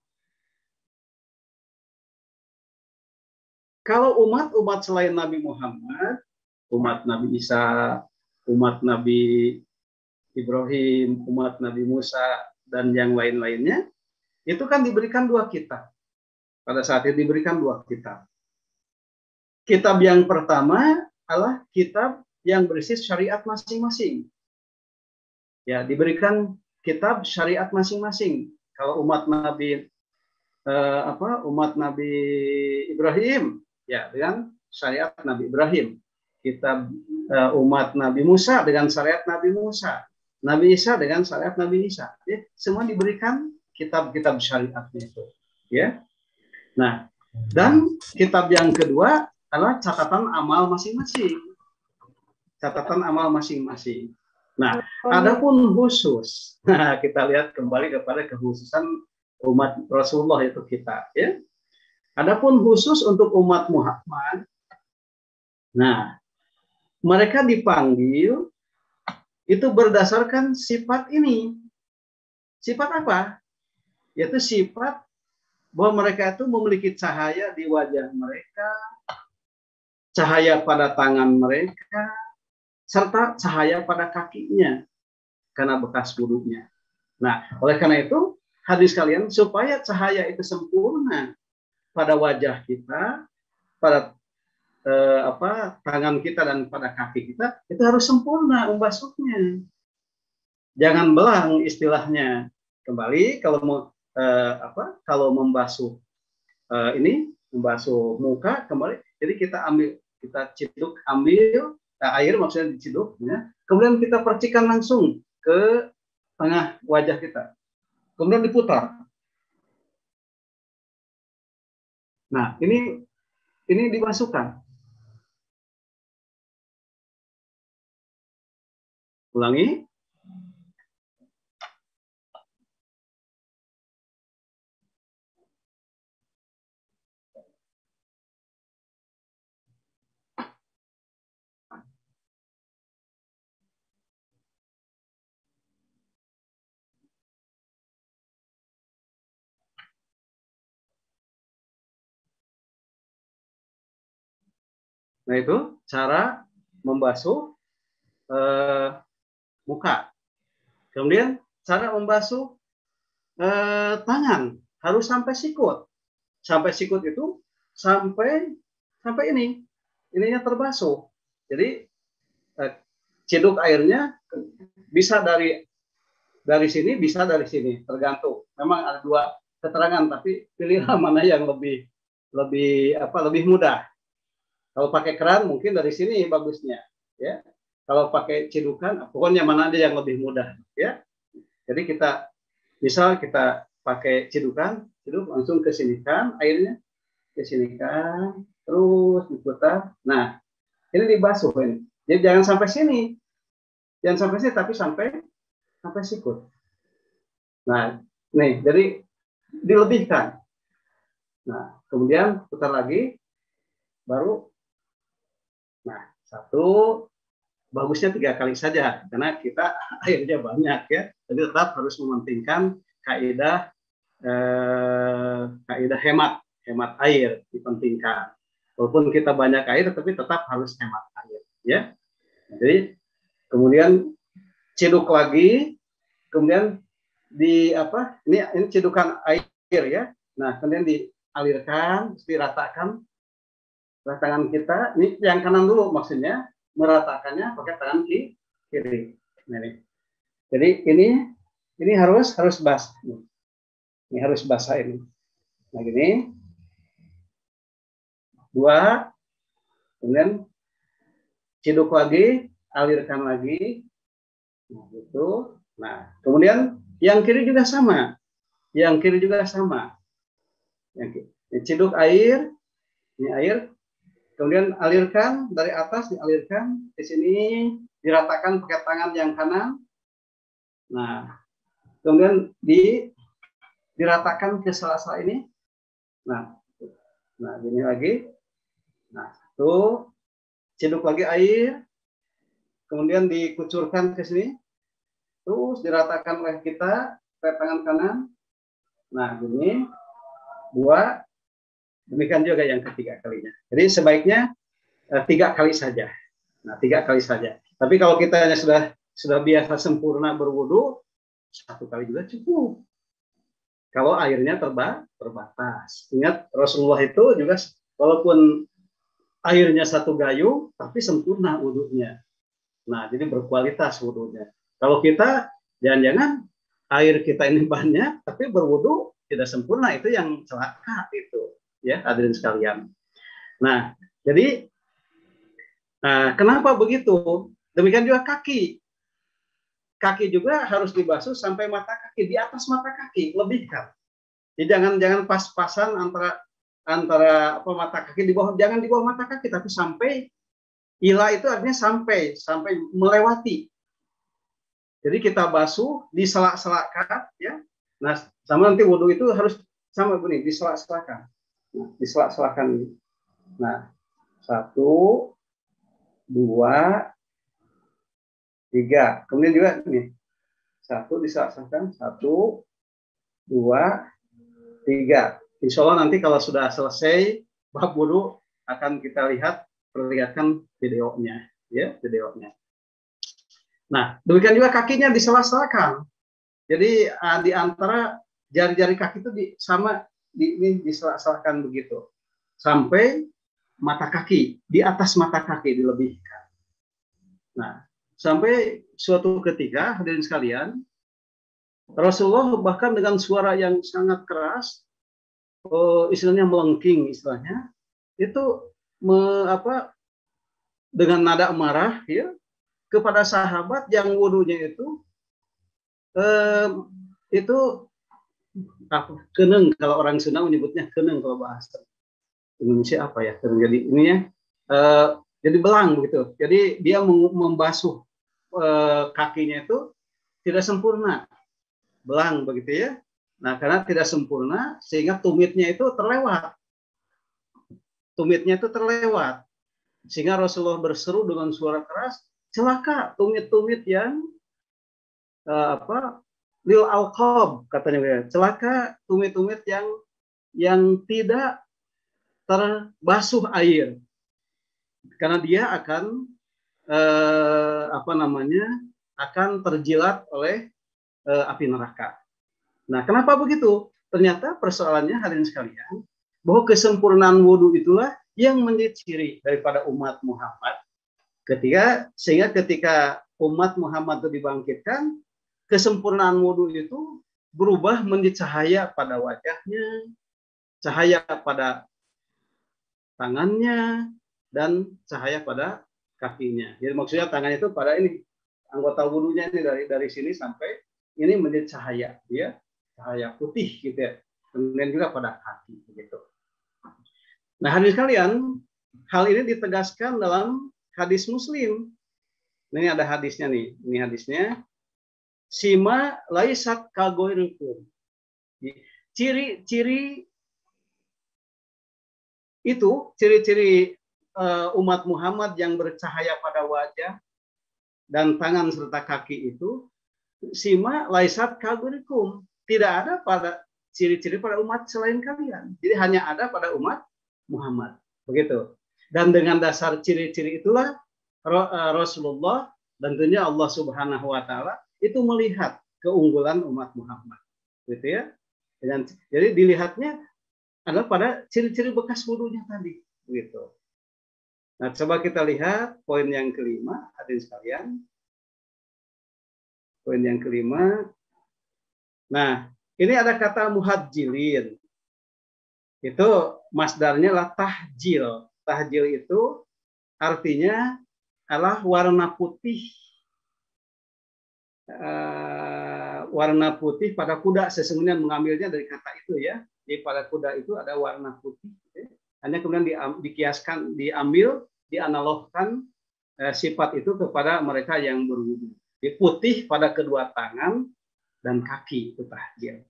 kalau umat-umat selain Nabi Muhammad, umat Nabi Isa, umat Nabi Ibrahim, umat Nabi Musa, dan yang lain-lainnya, itu kan diberikan 2 kitab. Pada saat itu diberikan 2 kitab. Kitab yang pertama adalah kitab yang berisi syariat masing-masing. Ya, diberikan kitab syariat masing-masing. Kalau umat Nabi umat Nabi Ibrahim, ya dengan syariat Nabi Ibrahim. Kitab umat Nabi Musa dengan syariat Nabi Musa. Nabi Isa dengan syariat Nabi Isa. Ya, semua diberikan kitab-kitab syariatnya itu. Ya. Nah, dan kitab yang kedua adalah catatan amal masing-masing. Catatan amal masing-masing. Nah, adapun khusus, nah, kita lihat kembali kepada kekhususan umat Rasulullah itu kita. Ya. Adapun khusus untuk umat Muhammad, nah, mereka dipanggil itu berdasarkan sifat ini. Sifat apa? Yaitu sifat bahwa mereka itu memiliki cahaya di wajah mereka, cahaya pada tangan mereka, serta cahaya pada kakinya karena bekas wudhunya. Nah, oleh karena itu, hadis kalian supaya cahaya itu sempurna pada wajah kita, pada tangan kita dan pada kaki kita, itu harus sempurna membasuhnya. Jangan belang istilahnya. Kembali kalau membasuh membasuh muka kembali, jadi kita ciduk, ambil air maksudnya diciduk, ya. Kemudian kita percikan langsung ke tengah wajah kita. Kemudian diputar. Nah, ini dimasukkan. Ulangi. Nah, itu cara membasuh muka. Kemudian cara membasuh tangan harus sampai sikut. Sampai sikut itu sampai ininya terbasuh. Jadi ciduk airnya bisa dari sini, bisa dari sini, tergantung. Memang ada 2 keterangan, tapi pilihlah mana yang lebih mudah. Kalau pakai keran mungkin dari sini bagusnya, ya. Kalau pakai cidukan, pokoknya mana ada yang lebih mudah, ya. Jadi kita pakai cidukan, ciduk langsung ke sini kan airnya, ke sini kan, terus diputar. Nah, ini dibasuh ini. Jadi jangan sampai sini, tapi sampai sikut. Nah, nih, jadi dilebihkan. Nah, kemudian putar lagi, baru. Nah, 1, bagusnya 3 kali saja, karena kita airnya banyak, ya. Jadi tetap harus mementingkan kaidah hemat air dipentingkan. Walaupun kita banyak air, tapi tetap harus hemat air, ya. Jadi kemudian ciduk lagi, kemudian ini cidukan air, ya. Nah, kemudian dialirkan, diratakan tangan kita. Ini yang kanan dulu maksudnya, meratakannya pakai tangan kiri. Nah, ini. Jadi ini harus basah. Ini harus basah ini. Nah, gini. 2, kemudian ciduk lagi, alirkan lagi. Nah, gitu. Nah, kemudian yang kiri juga sama. Yang ciduk air, ini air, kemudian alirkan dari atas, dialirkan ke sini, diratakan pakai tangan yang kanan. Nah, kemudian diratakan ke sela-sela ini. Nah, gini lagi. Nah, tuh ceduk lagi air, kemudian dikucurkan ke sini, terus diratakan oleh kita ke tangan kanan. Nah, gini, 2, demikian juga yang ketiga kalinya. Jadi sebaiknya 3 kali saja. Nah, 3 kali saja. Tapi kalau kita hanya sudah biasa sempurna berwudu, 1 kali juga cukup. Kalau airnya terbatas. Ingat Rasulullah itu juga walaupun airnya 1 gayung, tapi sempurna wudunya. Nah, jadi berkualitas wudunya. Kalau kita jangan-jangan air kita ini banyak, tapi berwudu tidak sempurna, itu yang celaka itu, ya hadirin sekalian. Nah, jadi kenapa begitu? Demikian juga kaki. Kaki juga harus dibasuh sampai mata kaki, di atas mata kaki, lebihkan. Jadi jangan pas-pasan antara mata kaki di bawah, jangan di bawah mata kaki, tapi sampai ila itu artinya sampai melewati. Jadi kita basuh di selak-selakan, ya. Nah, sama nanti wudhu itu harus sama begini, di selak-selakan. Nah, di selak-selakan ini. Nah, 1, 2, 3. Kemudian juga ini 1 diselesaikan, 1, 2, 3. Insya Allah nanti kalau sudah selesai bab wudu akan kita perlihatkan videonya, ya videonya. Nah, demikian juga kakinya disela-selakan. Jadi di antara jari-jari kaki itu disela-selakan begitu sampai mata kaki, di atas mata kaki dilebihkan. Nah, sampai suatu ketika, hadirin sekalian, Rasulullah bahkan dengan suara yang sangat keras, istilahnya melengking, istilahnya, itu dengan nada marah, ya, kepada sahabat yang wudunya itu keneng, kalau orang Sunda menyebutnya keneng, kalau bahasa Indonesia apa ya? Jadi ininya jadi belang begitu. Jadi dia membasuh kakinya itu tidak sempurna, belang begitu ya. Nah, karena tidak sempurna sehingga tumitnya itu terlewat. Sehingga Rasulullah berseru dengan suara keras, celaka tumit-tumit yang lil alqab, katanya, celaka tumit-tumit yang tidak terbasuh air, karena dia akan akan terjilat oleh api neraka. Nah, kenapa begitu? Ternyata persoalannya, hadirin sekalian, bahwa kesempurnaan wudu itulah yang menjadi ciri daripada umat Muhammad. Sehingga ketika umat Muhammad itu dibangkitkan, kesempurnaan wudu itu berubah menjadi cahaya pada wajahnya, cahaya pada tangannya, dan cahaya pada kakinya. Jadi maksudnya tangannya itu pada ini, anggota wudunya ini dari sini sampai ini menjadi cahaya, ya, cahaya putih gitu ya. Kemudian juga pada kaki begitu. Nah, hadirin sekalian, hal ini ditegaskan dalam hadis Muslim. Ini ada hadisnya nih. Ini hadisnya. Sima laisat kagoirikum. Ciri-ciri itu, ciri-ciri umat Muhammad yang bercahaya pada wajah dan tangan serta kaki itu, sima laisat kagoirikum. Tidak ada pada ciri-ciri pada umat selain kalian. Jadi hanya ada pada umat Muhammad. Begitu. Dan dengan dasar ciri-ciri itulah Rasulullah dan tentunya Allah Subhanahu wa taala itu melihat keunggulan umat Muhammad. Gitu ya. Jadi dilihatnya adalah pada ciri-ciri bekas wudunya tadi, gitu. Nah, coba kita lihat poin yang kelima, hadirin sekalian. Poin yang kelima. Nah, ini ada kata muhajjilin. Itu masdarnya adalah tahjil. Tahjil itu artinya adalah warna putih. Warna putih pada kuda, sesungguhnya mengambilnya dari kata itu ya. Di pada kuda itu ada warna putih. Hanya kemudian dikiaskan, dianalogkan sifat itu kepada mereka yang berwudu. Di putih pada kedua tangan, dan kaki itu tahjil.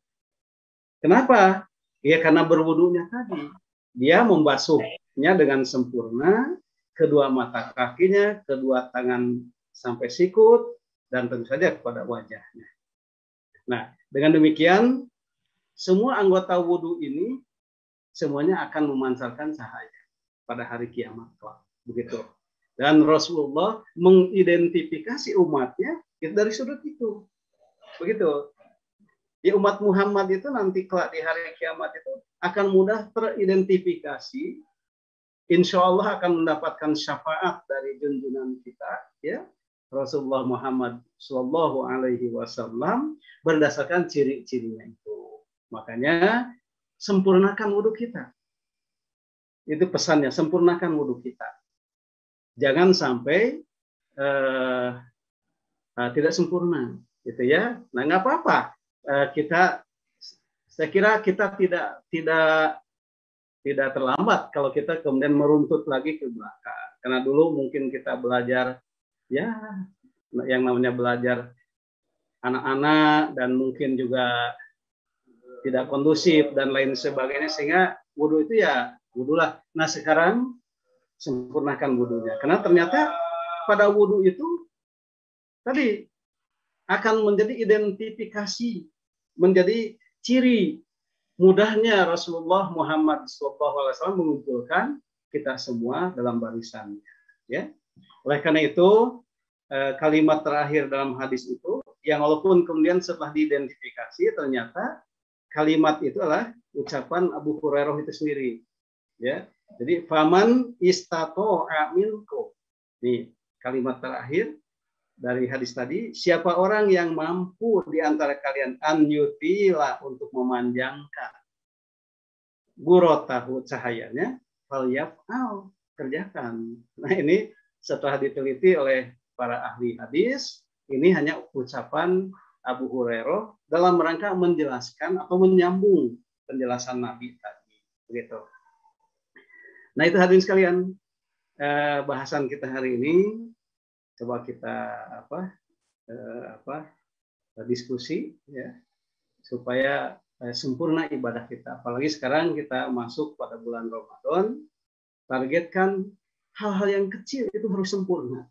Kenapa? Ya karena berwudunya tadi. Dia membasuhnya dengan sempurna, kedua mata kakinya, kedua tangan sampai sikut, dan tentu saja kepada wajahnya. Nah, dengan demikian, semua anggota wudhu ini semuanya akan memancarkan cahaya pada hari kiamat kelak. Begitu. Dan Rasulullah mengidentifikasi umatnya itu dari sudut itu. Begitu. Di umat Muhammad itu nanti kelak di hari kiamat itu akan mudah teridentifikasi. Insya Allah akan mendapatkan syafaat dari junjungan kita, ya Rasulullah Muhammad Shallallahu Alaihi Wasallam berdasarkan ciri-cirinya itu. Makanya sempurnakan wudhu kita. Itu pesannya, sempurnakan wudhu kita. Jangan sampai tidak sempurna, gitu ya. Nah, nggak apa-apa. Saya kira kita tidak terlambat kalau kita kemudian meruntut lagi ke belakang. Karena dulu mungkin kita belajar, ya, yang namanya belajar anak-anak dan mungkin juga tidak kondusif dan lain sebagainya, sehingga wudhu itu ya wudhulah. Nah, sekarang sempurnakan wudhunya. Karena ternyata pada wudhu itu tadi akan menjadi identifikasi, menjadi ciri mudahnya Rasulullah Muhammad SAW mengumpulkan kita semua dalam barisannya. Ya, oleh karena itu kalimat terakhir dalam hadis itu, yang walaupun kemudian setelah diidentifikasi ternyata kalimat itu adalah ucapan Abu Hurairah itu sendiri. Ya, jadi faman istato'a minkum. Nih kalimat terakhir dari hadis tadi, siapa orang yang mampu di antara kalian an yutila untuk memanjangkan burotahu cahayanya, fal yaf'al, kerjakan. Nah, ini setelah diteliti oleh para ahli hadis, ini hanya ucapan Abu Hurairah dalam rangka menjelaskan atau menyambung penjelasan Nabi tadi. Begitu. Nah, itu hadirin sekalian, bahasan kita hari ini. Coba kita diskusi, ya, supaya sempurna ibadah kita. Apalagi sekarang kita masuk pada bulan Ramadan, targetkan hal-hal yang kecil itu harus sempurna.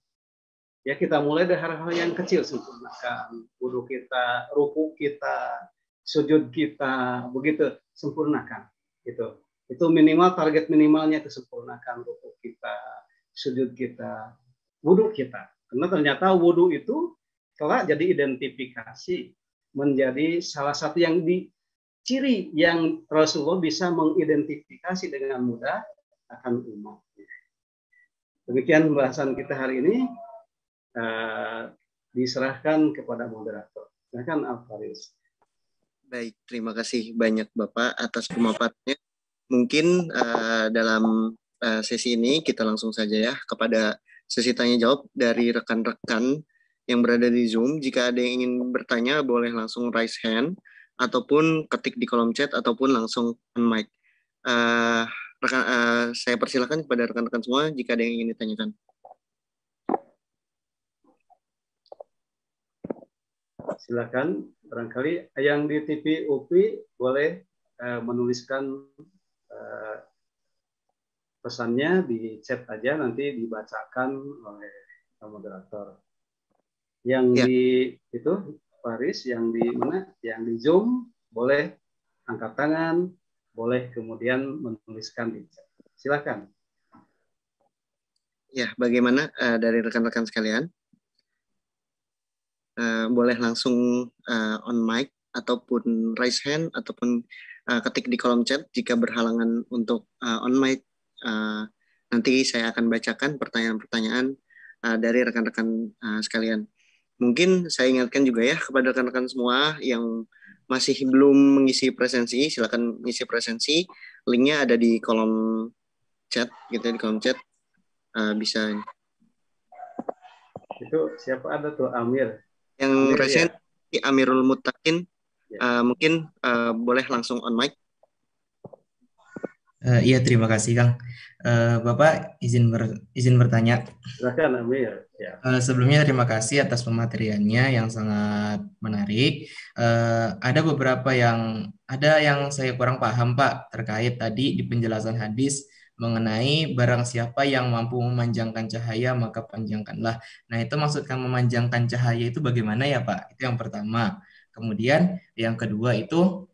Ya, kita mulai dari hal-hal yang kecil, sempurnakan wudu kita, ruku kita, sujud kita, begitu sempurnakan. Itu minimal, target minimalnya itu sempurnakan ruku kita, sujud kita, wudu kita. Karena ternyata wudhu itu kelak jadi identifikasi, menjadi salah satu yang ciri yang Rasulullah bisa mengidentifikasi dengan mudah akan umatnya. Demikian pembahasan kita hari ini, diserahkan kepada moderator. Silakan Al-Faris. Baik, terima kasih banyak Bapak atas pemaparannya. Mungkin dalam sesi ini kita langsung saja ya kepada sesi tanya jawab dari rekan-rekan yang berada di Zoom. Jika ada yang ingin bertanya, boleh langsung raise hand, ataupun ketik di kolom chat, ataupun langsung on mic. Saya persilakan kepada rekan-rekan semua jika ada yang ingin ditanyakan. Silakan, barangkali yang di TV UPI boleh menuliskan pesannya di chat aja, nanti dibacakan oleh moderator. Yang ya. Di itu Faris, yang di mana? Yang di Zoom boleh angkat tangan, boleh kemudian menuliskan di chat. Silakan. Ya, bagaimana dari rekan-rekan sekalian? Boleh langsung on mic ataupun raise hand ataupun ketik di kolom chat jika berhalangan untuk on mic. Nanti saya akan bacakan pertanyaan-pertanyaan dari rekan-rekan sekalian. Mungkin saya ingatkan juga ya kepada rekan-rekan semua yang masih belum mengisi presensi, silakan mengisi presensi. Linknya ada di kolom chat, gitu ya, di kolom chat bisa. Itu siapa ada tuh Amir? Yang resen ya? Amirul Muttaqin, ya. Mungkin boleh langsung on mic. Iya, terima kasih Kang. Bapak izin bertanya. Silakan Amir. Ya. Sebelumnya terima kasih atas pemateriannya yang sangat menarik. Ada yang saya kurang paham Pak terkait tadi di penjelasan hadis mengenai barang siapa yang mampu memanjangkan cahaya maka panjangkanlah. Nah, itu maksudkan memanjangkan cahaya itu bagaimana ya Pak? Itu yang pertama. Kemudian yang kedua itu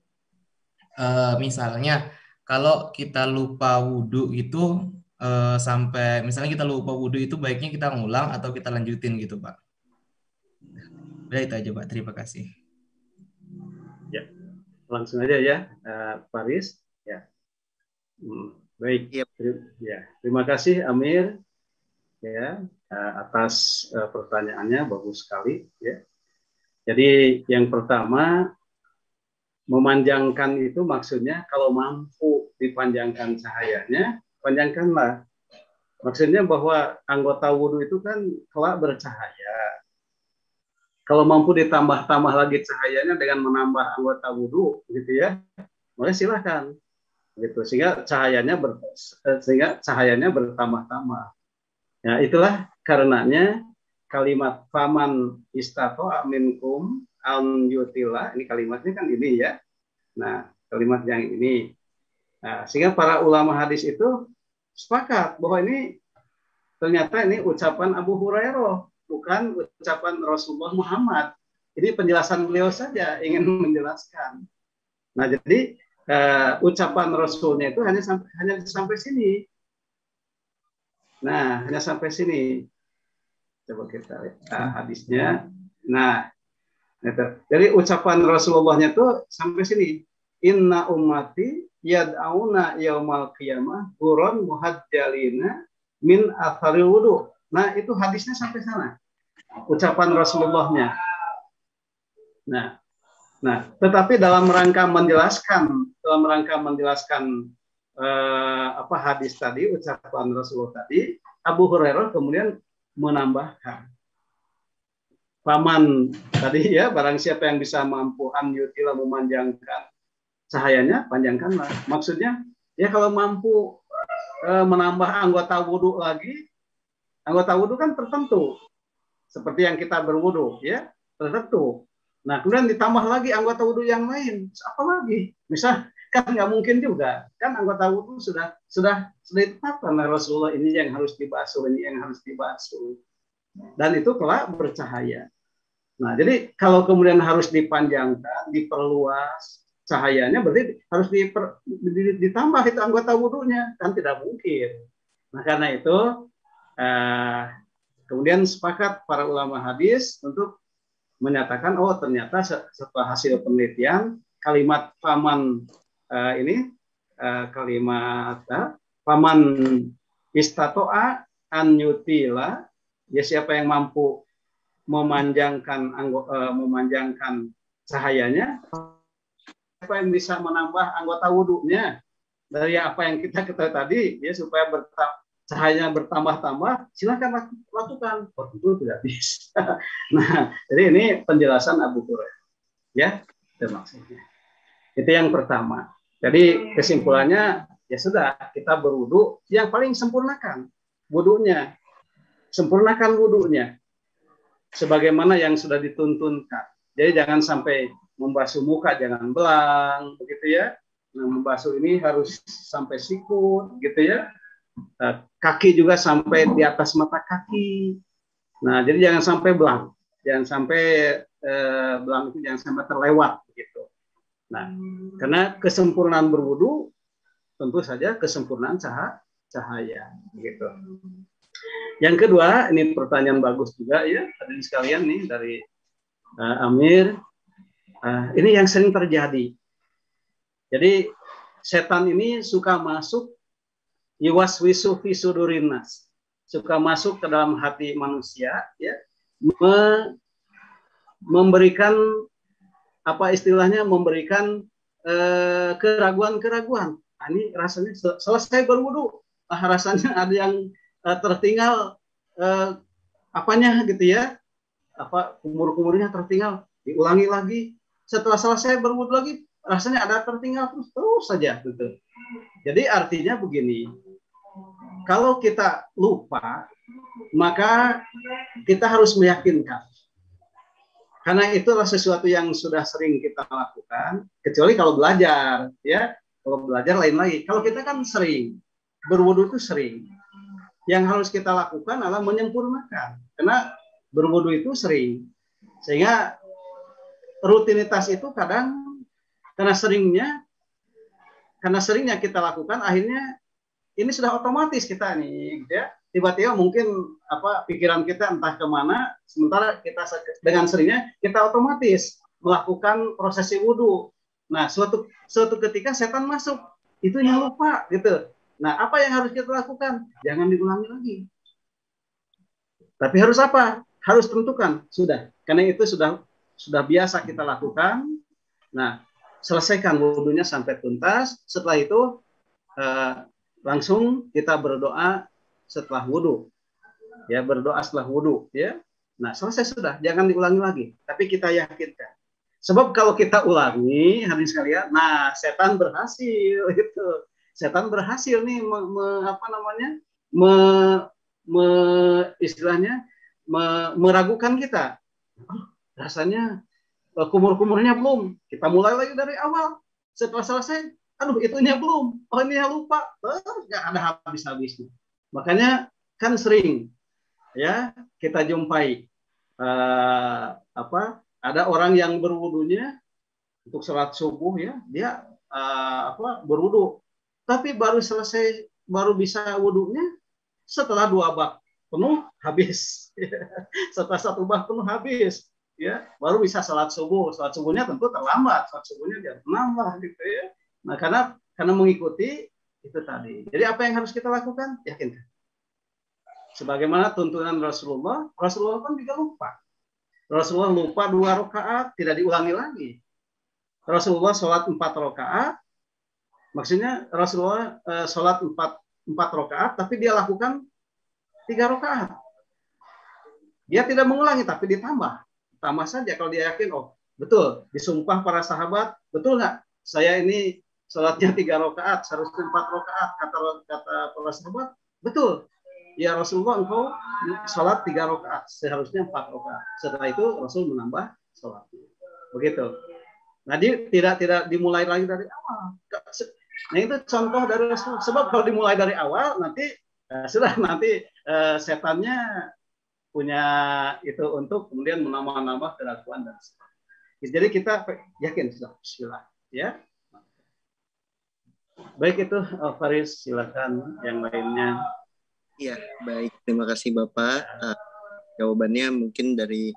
misalnya kalau kita lupa wudhu itu sampai misalnya kita lupa wudhu itu baiknya kita ngulang atau kita lanjutin gitu Pak. Udah itu aja Pak, terima kasih. Ya, langsung aja ya, Faris. Ya, baik. Yep. Ya, terima kasih Amir ya atas pertanyaannya, bagus sekali ya. Jadi yang pertama, memanjangkan itu maksudnya kalau mampu dipanjangkan cahayanya, panjangkanlah. Maksudnya bahwa anggota wudhu itu kan kelak bercahaya. Kalau mampu ditambah-tambah lagi cahayanya dengan menambah anggota wudhu, gitu ya, boleh silakan. Gitu, sehingga cahayanya bertambah-tambah. Ya, itulah karenanya kalimat faman istato'a minkum an yutila, ini kalimatnya kan ini ya. Nah, kalimat yang ini. Nah, sehingga para ulama hadis itu sepakat bahwa ini ternyata ini ucapan Abu Hurairah, bukan ucapan Rasulullah Muhammad. Ini penjelasan beliau saja ingin menjelaskan. Nah, jadi ucapan Rasulnya itu hanya sampai sini. Nah, hanya sampai sini. Coba kita lihat hadisnya. Nah, jadi ucapan Rasulullahnya itu sampai sini. Inna ummati yad'auna yaumal qiyamah buron muhajjalina min atharil wudu. Nah, itu hadisnya sampai sana. Ucapan Rasulullahnya. Nah, tetapi dalam rangka menjelaskan hadis tadi, ucapan Rasulullah tadi, Abu Hurairah kemudian menambahkan, paman tadi ya, barang siapa yang bisa mampu an yutila memanjangkan cahayanya, panjangkanlah. Maksudnya ya kalau mampu menambah anggota wudhu lagi, anggota wudhu kan tertentu, seperti yang kita berwudhu ya, tertentu. Nah, kemudian ditambah lagi anggota wudhu yang lain, apa lagi? Misal kan nggak mungkin juga, kan anggota wudhu sudah ditetapkan oleh Rasulullah, ini yang harus dibasuh, ini yang harus dibasuh, dan itu kelak bercahaya. Nah, jadi kalau kemudian harus dipanjangkan, diperluas cahayanya, berarti harus ditambah itu anggota wudhunya, kan tidak mungkin. Nah, karena itu kemudian sepakat para ulama hadis untuk menyatakan, oh ternyata setelah hasil penelitian kalimat faman kalimat faman istato'a an yutila, ya siapa yang mampu memanjangkan cahayanya, siapa yang bisa menambah anggota wudhunya dari apa yang kita ketahui tadi ya, supaya cahayanya bertambah-tambah, silakan lakukan. Oh, tentu tidak bisa. Nah, jadi ini penjelasan Abu Hurairah ya, itu maksudnya. Itu yang pertama. Jadi kesimpulannya ya sudah, kita berwudu, yang paling sempurnakan wudunya, sebagaimana yang sudah dituntunkan. Jadi jangan sampai membasuh muka, jangan belang, begitu ya. Nah, membasuh ini harus sampai sikut, gitu ya. Kaki juga sampai di atas mata kaki. Nah, jadi jangan sampai belang, jangan sampai belang itu jangan sampai terlewat, begitu. Nah, karena kesempurnaan berwudu tentu saja kesempurnaan cahaya, begitu. Yang kedua, ini pertanyaan bagus juga ya, hadirin sekalian nih dari Amir. Ini yang sering terjadi. Jadi setan ini suka masuk yuwaswisu fi sudurinas, suka masuk ke dalam hati manusia ya, memberikan apa istilahnya, memberikan keraguan-keraguan. Ini rasanya selesai berwudu, rasanya ada yang tertinggal apanya gitu ya, apa kumur-kumurnya tertinggal, diulangi lagi. Setelah selesai berwudu lagi, rasanya ada tertinggal terus saja gitu. Jadi artinya begini, kalau kita lupa, maka kita harus meyakinkan. Karena itulah sesuatu yang sudah sering kita lakukan, kecuali kalau belajar, ya. Kalau belajar lain lagi. Kalau kita kan sering, berwudu itu sering. Yang harus kita lakukan adalah menyempurnakan. Karena berwudu itu sering. Sehingga rutinitas itu kadang karena seringnya kita lakukan, akhirnya ini sudah otomatis kita nih, ya. Tiba-tiba mungkin pikiran kita entah kemana, sementara kita dengan seringnya kita otomatis melakukan prosesi wudhu. Nah, suatu ketika setan masuk, itu yang lupa gitu. Nah, apa yang harus kita lakukan? Jangan diulangi lagi. Tapi harus apa? Harus tentukan, sudah. Karena itu sudah biasa kita lakukan. Nah, selesaikan wudhunya sampai tuntas. Setelah itu langsung kita berdoa setelah wudhu, ya, berdoa setelah wudhu, ya. Nah, selesai sudah, jangan diulangi lagi. Tapi kita yakinkan. Sebab kalau kita ulangi, hadirin sekalian, nah setan berhasil, gitu. Setan berhasil nih, istilahnya meragukan kita. Oh, rasanya kumur-kumurnya belum. Kita mulai lagi dari awal. Setelah selesai, aduh itunya belum. Oh ini yang lupa. Nggak ada habis-habisnya. Makanya kan sering ya kita jumpai ada orang yang berwudunya untuk sholat subuh, ya, dia berwudu, tapi baru bisa wudunya setelah 2 bak penuh habis. Setelah 1 bak penuh habis, ya, baru bisa sholat subuh. Sholat subuhnya tentu terlambat, sholat subuhnya dia menambah gitu, ya. Nah, karena mengikuti itu tadi. Jadi apa yang harus kita lakukan? Yakinkan. Sebagaimana tuntunan Rasulullah kan juga lupa. Rasulullah lupa 2 rakaat, tidak diulangi lagi. Rasulullah sholat 4 rakaat, maksudnya Rasulullah sholat 4 rakaat, tapi dia lakukan 3 rakaat. Dia tidak mengulangi, tapi ditambah. Tambah saja kalau dia yakin, oh betul, disumpah para sahabat, betul nggak? Saya ini sholatnya 3 rakaat, seharusnya 4 rakaat, kata para sahabat, betul. Ya Rasulullah, engkau sholat 3 rakaat, seharusnya 4 rakaat. Setelah itu Rasul menambah sholatnya. Begitu. Nah, tidak dimulai lagi dari awal. Nah, itu contoh dari Rasul. Sebab kalau dimulai dari awal, nanti setannya punya itu untuk kemudian menambah keraguan dan sebagainya. Jadi kita yakin sudah, bismillah, ya. Baik, itu Faris, silakan yang lainnya. Iya, baik. Terima kasih Bapak. Jawabannya mungkin dari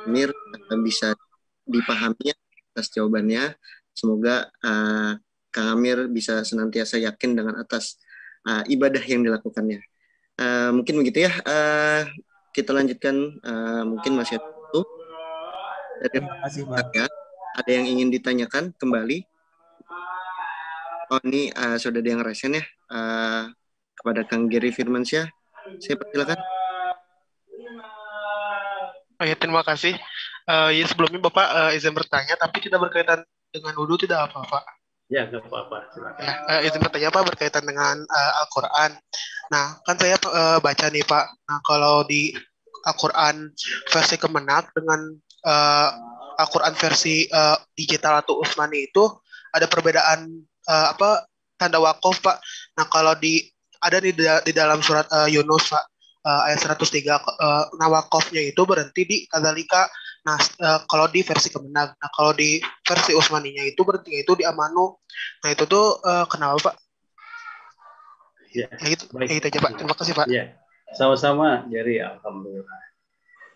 Amir bisa dipahami atas jawabannya. Semoga Kang Amir bisa senantiasa yakin dengan atas ibadah yang dilakukannya. Mungkin begitu ya. Kita lanjutkan. Mungkin masih ada waktu. Terima kasih, Pak. Ya. Ada yang ingin ditanyakan kembali? Oh, ini sudah ada yang resen ya. Kepada Kang Gary Firmansyah, saya persilakan. Oh ya, terima kasih. Ya sebelumnya Bapak izin bertanya, tapi tidak berkaitan dengan wudhu, tidak apa-apa. Ya, nggak apa-apa. Silakan. Ya, izin bertanya Pak berkaitan dengan Al-Quran. Nah, kan saya baca nih Pak. Nah, kalau di Al-Quran versi Kemenak dengan Al-Quran versi digital atau Utsmani itu ada perbedaan tanda wakaf Pak. Nah, kalau ada di dalam surat Yunus Pak, ayat 103, nah wakafnya itu berhenti di kadzalika. Nah, kalau di versi Kemenag, nah kalau di versi Utsmaninya itu berhenti itu di Amanu. Nah, itu tuh kenapa Pak? Ya, gitu aja Pak. Terima kasih Pak. Ya, sama-sama. Jadi alhamdulillah.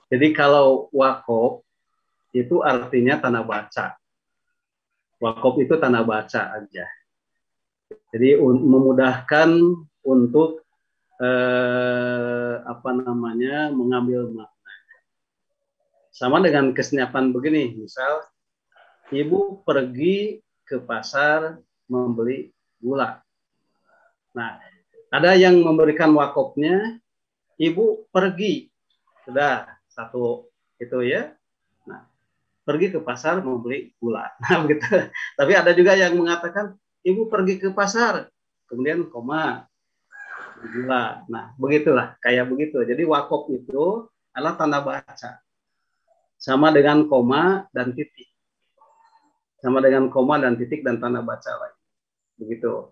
Jadi kalau wakaf itu artinya tanah baca. Wakaf itu tanah baca aja. Jadi memudahkan untuk mengambil makna. Sama dengan kesenyapan begini, misal ibu pergi ke pasar membeli gula. Nah, ada yang memberikan wakafnya, ibu pergi, sudah satu itu ya. Nah, pergi ke pasar membeli gula. Nah, begitu. Tapi ada juga yang mengatakan ibu pergi ke pasar, kemudian koma, gula. Nah, begitulah, kayak begitu. Jadi wakaf itu adalah tanda baca. Sama dengan koma dan titik. Sama dengan koma dan titik dan tanda baca lagi. Begitu.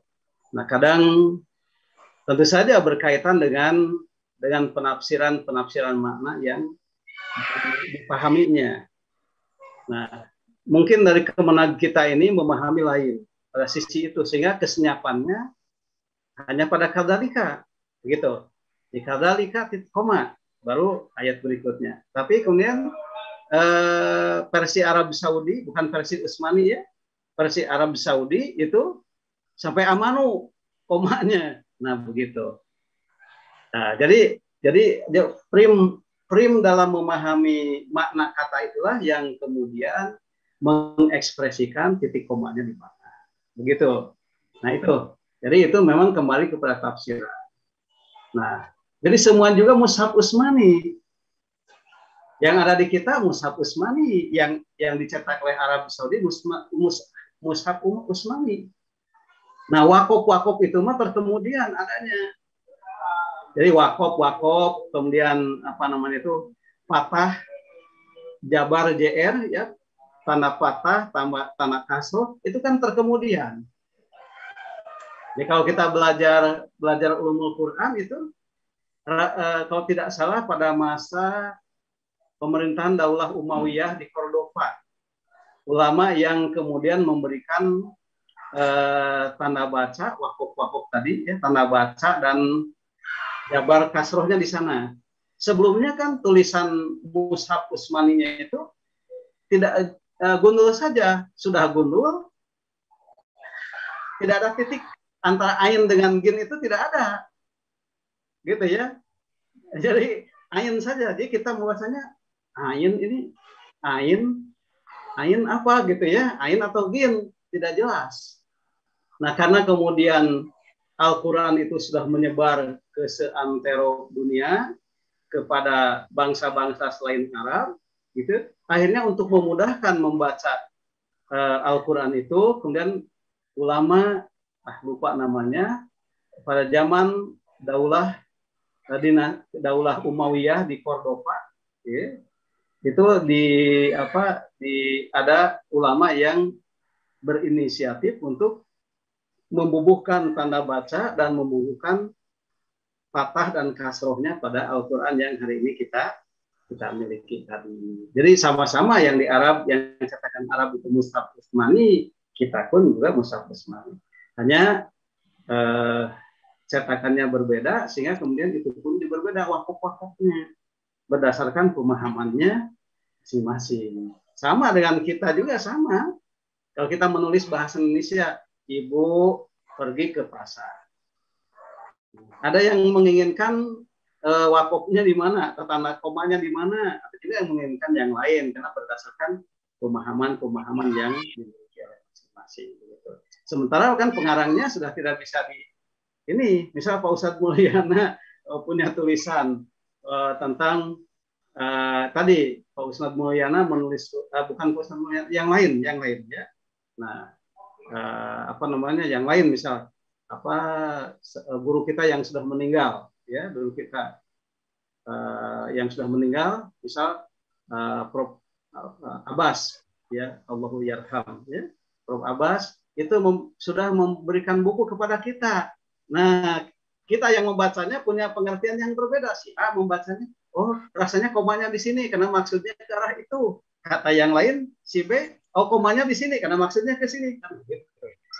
Nah, kadang tentu saja berkaitan dengan penafsiran makna yang dipahaminya. Nah, mungkin dari kemenang kita ini memahami lain pada sisi itu, sehingga kesenyapannya hanya pada kadzalika, begitu. Di kadzalika titik koma, baru ayat berikutnya. Tapi kemudian versi Arab Saudi, bukan versi Utsmani ya, versi Arab Saudi itu sampai amanu komanya. Nah, begitu. Nah, jadi prim dalam memahami makna kata itulah yang kemudian mengekspresikan titik komanya di mana. Begitu. Nah, itu. Jadi itu memang kembali kepada tafsiran. Nah, jadi semua juga mushaf Utsmani. Yang ada di kita mushaf Utsmani, yang dicetak oleh Arab Saudi mushaf Utsmani. Nah, wakaf itu mah kemudian adanya. Jadi wakaf, kemudian apa namanya itu, patah, jabar JR ya, tanda patah, tanda kasroh, itu kan terkemudian. Jadi kalau kita belajar ulumul Quran itu, kalau tidak salah pada masa pemerintahan Daulah Umayyah di Cordova, ulama yang kemudian memberikan tanda baca, wakaf tadi ya, tanda baca dan jabar kasrohnya di sana. Sebelumnya kan tulisan mushaf Utsmaninya itu tidak gundul saja, sudah gundul, tidak ada titik antara ain dengan gin itu tidak ada, gitu ya. Jadi ain saja, jadi kita membacanya ain ini ain apa gitu ya, ain atau gin tidak jelas. Nah, karena kemudian Al-Quran itu sudah menyebar ke seantero dunia kepada bangsa-bangsa selain Arab, gitu. Akhirnya untuk memudahkan membaca Al-Quran itu, kemudian ulama lupa namanya, pada zaman Daulah Umayyah di Cordova, ya, itu ada ulama yang berinisiatif untuk membubuhkan tanda baca dan membubuhkan fathah dan kasrohnya pada Al-Quran yang hari ini kita miliki tadi. Jadi sama-sama yang di Arab, yang katakan Arab itu mushaf Utsmani, kita pun juga mushaf Utsmani. Hanya cetakannya berbeda, sehingga kemudian itu pun berbeda wakaf-wakafnya berdasarkan pemahamannya masing-masing. Sama dengan kita juga sama. Kalau kita menulis bahasa Indonesia, ibu pergi ke pasar. Ada yang menginginkan wakafnya di mana, tanda komanya di mana, ada juga yang menginginkan yang lain karena berdasarkan pemahaman yang dimiliki oleh masing-masing. Sementara kan pengarangnya sudah tidak bisa ini, misal Pak Ustadz Mulyana punya tulisan tentang tadi Pak Ustadz Mulyana menulis bukan Pak Ustadz Mulyana, yang lain ya. Nah, yang lain misal guru kita yang sudah meninggal ya, guru kita yang sudah meninggal, misal Prof Abbas ya, Allahu yarham ya, Prof Abbas itu sudah memberikan buku kepada kita. Nah, kita yang membacanya punya pengertian yang berbeda. Si A membacanya, oh rasanya komanya di sini karena maksudnya ke arah itu. Kata yang lain, si B, oh komanya di sini karena maksudnya ke sini.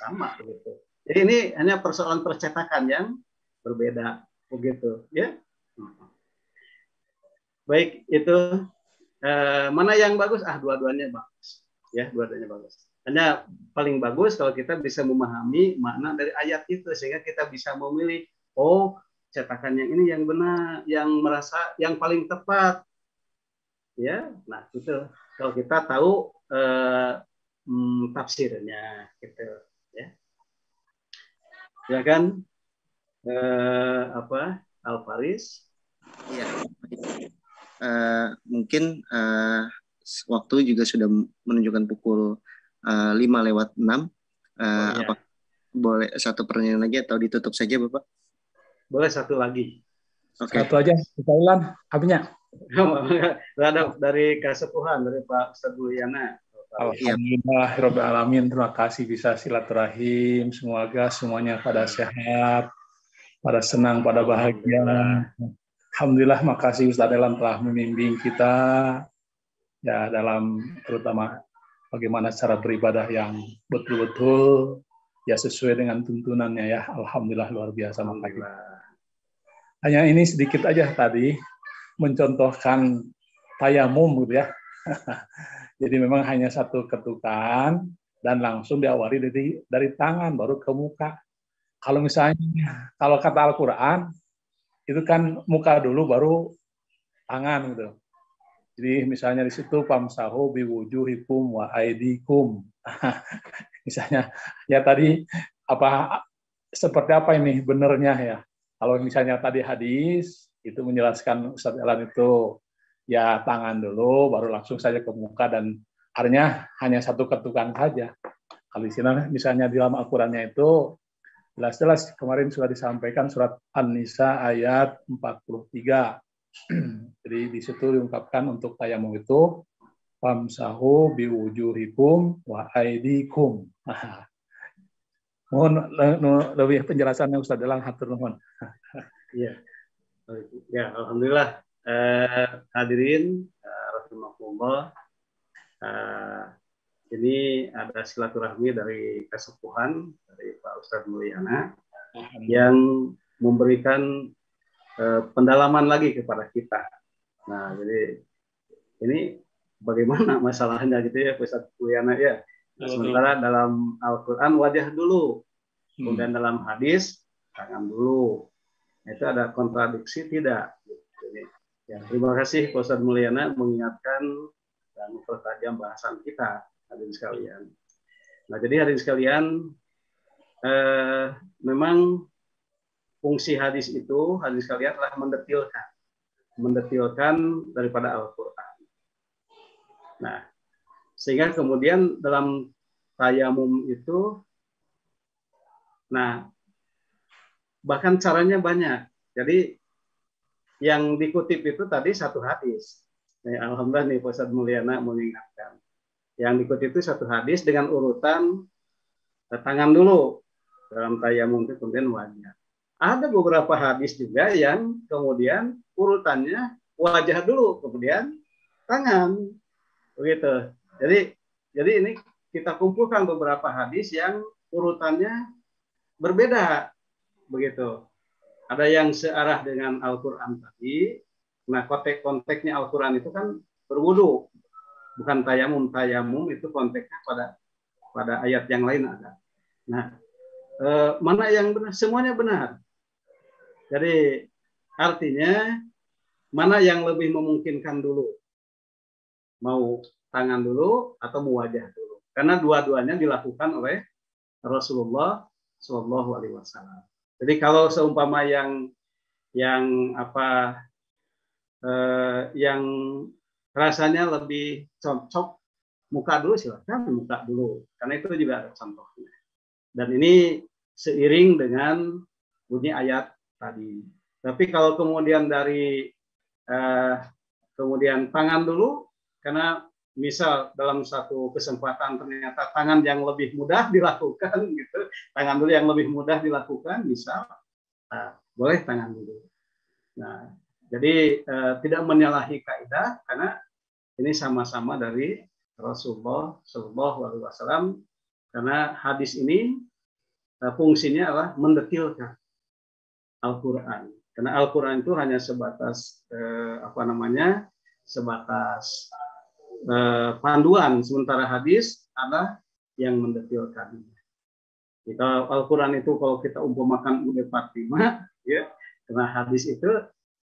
Sama begitu. Jadi ini hanya persoalan percetakan yang berbeda begitu ya. Baik, itu mana yang bagus? Dua-duanya bagus. Ya, dua-duanya bagus. Hanya paling bagus kalau kita bisa memahami makna dari ayat itu, sehingga kita bisa memilih, oh cetakan yang ini yang benar, yang paling tepat. Ya, nah itu kalau kita tahu tafsirnya gitu ya. Ya kan Al-Faris? Ya. Mungkin waktu juga sudah menunjukkan pukul 5:06. Ya. Boleh satu pertanyaan lagi atau ditutup saja, Bapak? Boleh satu lagi. Oke. Satu aja, kita ulang habisnya. Ada dari Kasepuhan, dari Pak Ustadz Mulyana. Alhamdulillah, Rabbil Alamin. Terima kasih bisa silaturahim. Semoga semuanya pada sehat, pada senang, pada bahagia. Alhamdulillah, makasih Ustadz Elam telah membimbing kita ya dalam terutama bagaimana cara beribadah yang betul-betul ya sesuai dengan tuntunannya ya. Alhamdulillah luar biasa. Makasih. Hanya ini sedikit aja tadi mencontohkan tayamum gitu ya. Jadi memang hanya satu ketukan dan langsung diawali dari tangan baru ke muka. Kalau misalnya kalau kata Al-Qur'an itu kan muka dulu baru tangan gitu. Jadi misalnya di situ famsahu biwujuhikum wa aidikum. Misalnya ya tadi apa seperti apa ini benernya ya. Kalau misalnya tadi hadis itu menjelaskan Ustadz Elan itu ya tangan dulu baru langsung saja ke muka dan artinya hanya satu ketukan saja. Kalau di sini misalnya di dalam Al-Qur'annya itu jelas-jelas kemarin sudah disampaikan surat An-Nisa ayat 43. Jadi di situ diungkapkan untuk tayamum itu famsahu biwujuhikum wa aidikum. Mohon lebih penjelasannya Ustaz Elang, hatur nuhun. Iya. Ya, alhamdulillah. Hadirin rahimakumullah. Ini ada silaturahmi dari Kasepuhan dari Pak Ustadz Mulyana yang memberikan pendalaman lagi kepada kita. Nah, jadi ini bagaimana masalahnya gitu ya Pak Ustadz Mulyana ya. Sementara dalam Al-Quran wajah dulu, kemudian dalam hadis tangan dulu. Itu ada kontradiksi tidak? Jadi, ya, terima kasih Pak Ustadz Mulyana mengingatkan dan mempertajam bahasan kita, hadirin sekalian. Nah, jadi hadirin sekalian, memang fungsi hadis itu, hadirin sekalian telah mendetilkan daripada Al-Quran. Nah, sehingga kemudian dalam tayamum itu, nah, bahkan caranya banyak. Jadi yang dikutip itu tadi satu hadis. Alhamdulillah nih Pak Ustadz Mulyana mengingatkan. Yang dikutip itu satu hadis dengan urutan tangan dulu dalam tayamum itu kemudian wajah. Ada beberapa hadis juga yang kemudian urutannya wajah dulu kemudian tangan. Begitu. Jadi ini kita kumpulkan beberapa hadis yang urutannya berbeda, begitu. Ada yang searah dengan Al-Quran tadi. Nah, konteknya Al-Quran itu kan berwudu, bukan tayamum. Tayamum itu konteksnya pada ayat yang lain ada. Nah, mana yang benar? Semuanya benar. Jadi artinya mana yang lebih memungkinkan dulu? Mau tangan dulu atau mau wajah dulu? Karena dua-duanya dilakukan oleh Rasulullah Shallallahu Alaihi Wasallam. Jadi kalau seumpama yang rasanya lebih cocok muka dulu, silakan muka dulu. Karena itu juga ada contohnya. Dan ini seiring dengan bunyi ayat tadi. Tapi kalau kemudian kemudian tangan dulu, karena misal dalam satu kesempatan ternyata tangan yang lebih mudah dilakukan gitu, tangan dulu yang lebih mudah dilakukan, misal boleh tangan dulu. Nah, jadi tidak menyalahi kaidah karena ini sama-sama dari Rasulullah Shallallahu Alaihi Wasallam, karena hadis ini fungsinya adalah mendetilkan Al-Quran. Karena Al-Quran itu hanya sebatas sebatas panduan, sementara hadis adalah yang mendetilkan. Jika Al-Quran itu kalau kita umpamakan UUD 45, ya, karena hadis itu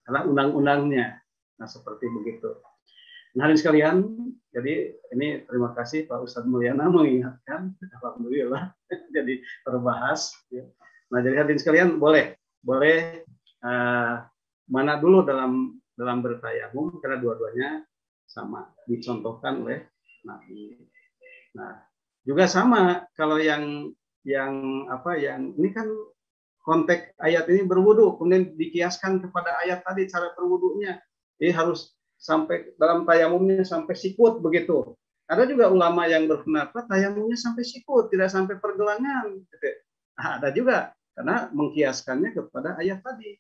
adalah undang-undangnya. Nah, seperti begitu. Nah, hadirin sekalian, jadi ini terima kasih Pak Ustadz Mulyana mengingatkan, alhamdulillah jadi terbahas. Ya. Nah, jadi hadirin sekalian boleh mana dulu dalam bertayamum, karena dua-duanya sama dicontohkan oleh Nabi. Nah, juga sama kalau yang yang apa yang ini kan konteks ayat ini berwudu, kemudian dikiaskan kepada ayat tadi cara berwudunya. Jadi harus sampai dalam tayamumnya sampai sikut begitu. Ada juga ulama yang berpendapat tayamumnya sampai sikut, tidak sampai pergelangan. Gitu. Nah, ada juga karena mengkiaskannya kepada ayat tadi.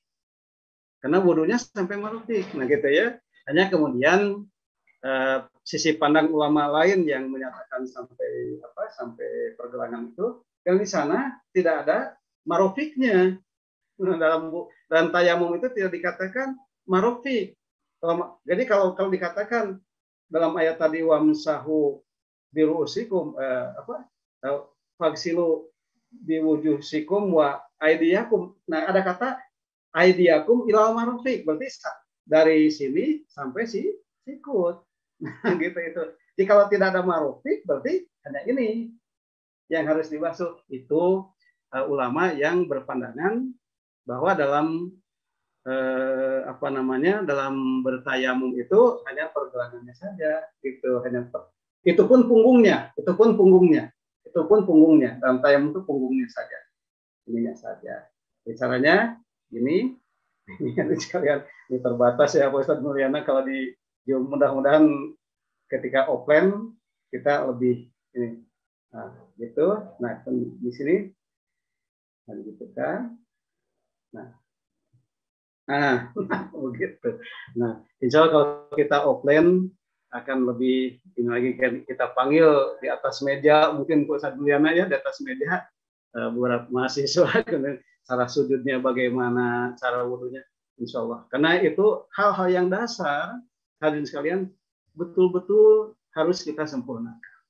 Karena wudunya sampai marufik. Nah gitu ya. Hanya kemudian sisi pandang ulama lain yang menyatakan sampai pergelangan itu, yang di sana tidak ada marofiknya. Dalam tayamum itu tidak dikatakan marofik. Jadi kalau dikatakan dalam ayat tadi wamsahu biruusikum faksilu biwujusikum wa aidiyakum. Nah, ada kata aidiyakum ilal marofik, berarti dari sini sampai sikut. Nah, gitu itu. Jadi kalau tidak ada marofik, berarti hanya ini yang harus dibasuh. Itu ulama yang berpandangan bahwa dalam dalam bertayamum itu hanya pergelangannya saja, gitu. Itu pun punggungnya. Dalam tayamum itu punggungnya saja, ininya saja. Jadi caranya ini sekalian ini terbatas ya Pak Ustadz Mulyana, kalau di mudah-mudahan ketika offline kita lebih ini. Nah, gitu. Nah, di sini gitu kan. Nah, begitu. Nah, insya Allah kalau kita offline akan lebih ini lagi, kita panggil di atas meja, mungkin Pak Ustadz Mulyana ya, di atas meja beberapa mahasiswa, cara sujudnya bagaimana, cara wudunya, insya Allah. Karena itu hal-hal yang dasar, hadirin sekalian, betul-betul harus kita sempurnakan.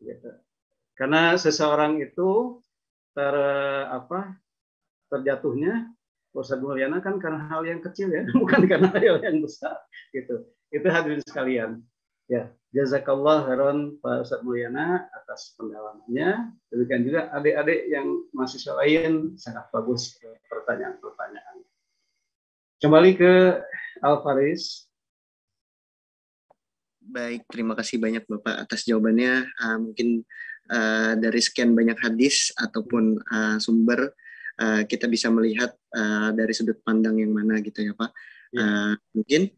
Gitu. Karena seseorang itu terjatuhnya Ustadz Mulyana kan karena hal yang kecil ya, bukan karena hal yang besar. Gitu. Itu hadirin sekalian. Ya, jazakallah khairan Pak Ustadz Mulyana atas pendalamannya. Demikian juga adik-adik yang mahasiswa lain, sangat bagus pertanyaan-pertanyaan. Kembali ke Al-Faris. Baik, terima kasih banyak Bapak atas jawabannya. Mungkin dari sekian banyak hadis ataupun sumber, kita bisa melihat dari sudut pandang yang mana gitu ya Pak. Ya. Mungkin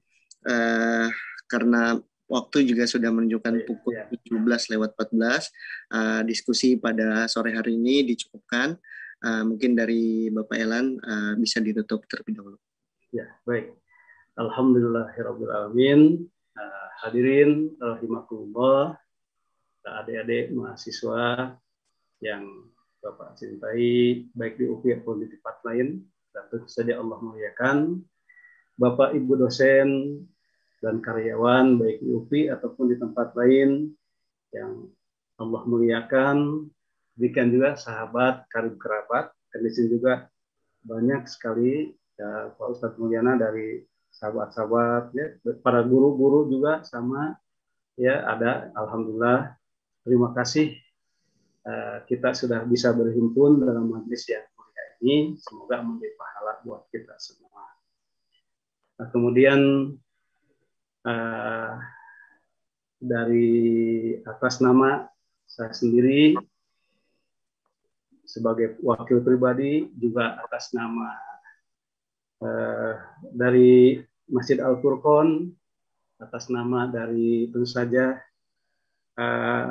karena waktu juga sudah menunjukkan pukul 17:14, diskusi pada sore hari ini dicukupkan. Mungkin dari Bapak Elan bisa ditutup terlebih dahulu. Ya, baik. Alhamdulillahirabbil alamin. Hadirin rahimakumullah, adik-adik mahasiswa yang Bapak cintai, baik di UPI ataupun di tempat lain, dan tentu saja Allah muliakan Bapak Ibu dosen dan karyawan baik di UPI ataupun di tempat lain yang Allah muliakan. Demikian juga sahabat, karib kerabat, dan di sini juga banyak sekali ya, Pak Ustadz Mulyana dari sahabat-sahabat, ya, para guru-guru juga sama, ya ada. Alhamdulillah, terima kasih kita sudah bisa berhimpun dalam majelis yang mulia ini. Semoga menjadi pahala buat kita semua. Nah, kemudian dari atas nama saya sendiri sebagai wakil pribadi, juga atas nama dari Masjid Al-Furqon, atas nama dari tentu saja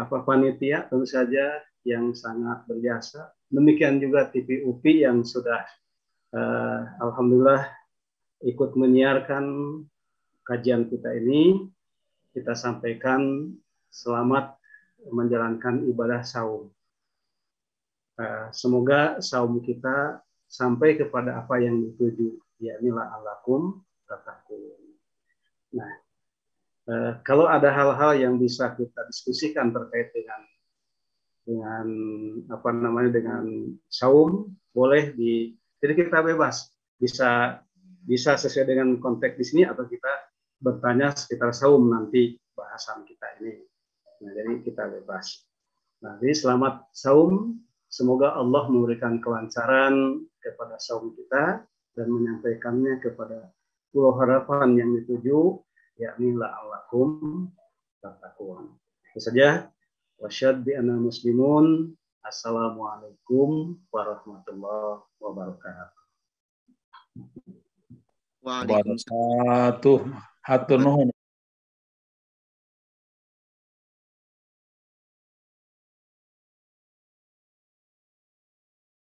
panitia tentu saja yang sangat berjasa. Demikian juga TV UPI yang sudah alhamdulillah ikut menyiarkan kajian kita ini. Kita sampaikan selamat menjalankan ibadah saum. Semoga saum kita sampai kepada apa yang dituju, yakni la'allakum tattaqun. Nah, kalau ada hal-hal yang bisa kita diskusikan terkait dengan saum, boleh jadi kita bebas, bisa sesuai dengan konteks di sini, atau kita bertanya sekitar saum nanti bahasan kita ini. Nah, jadi kita bebas. Nah, jadi selamat saum. Semoga Allah memberikan kelancaran kepada saum kita dan menyampaikannya kepada pulau harapan yang dituju, yakni la'allakum tattaqun. Itu saja. Wasyhadu bi anna muslimun Assalamualaikum warahmatullahi wabarakatuh. Waalaikumsalam. Wabarakatuh. Hatur nuhun.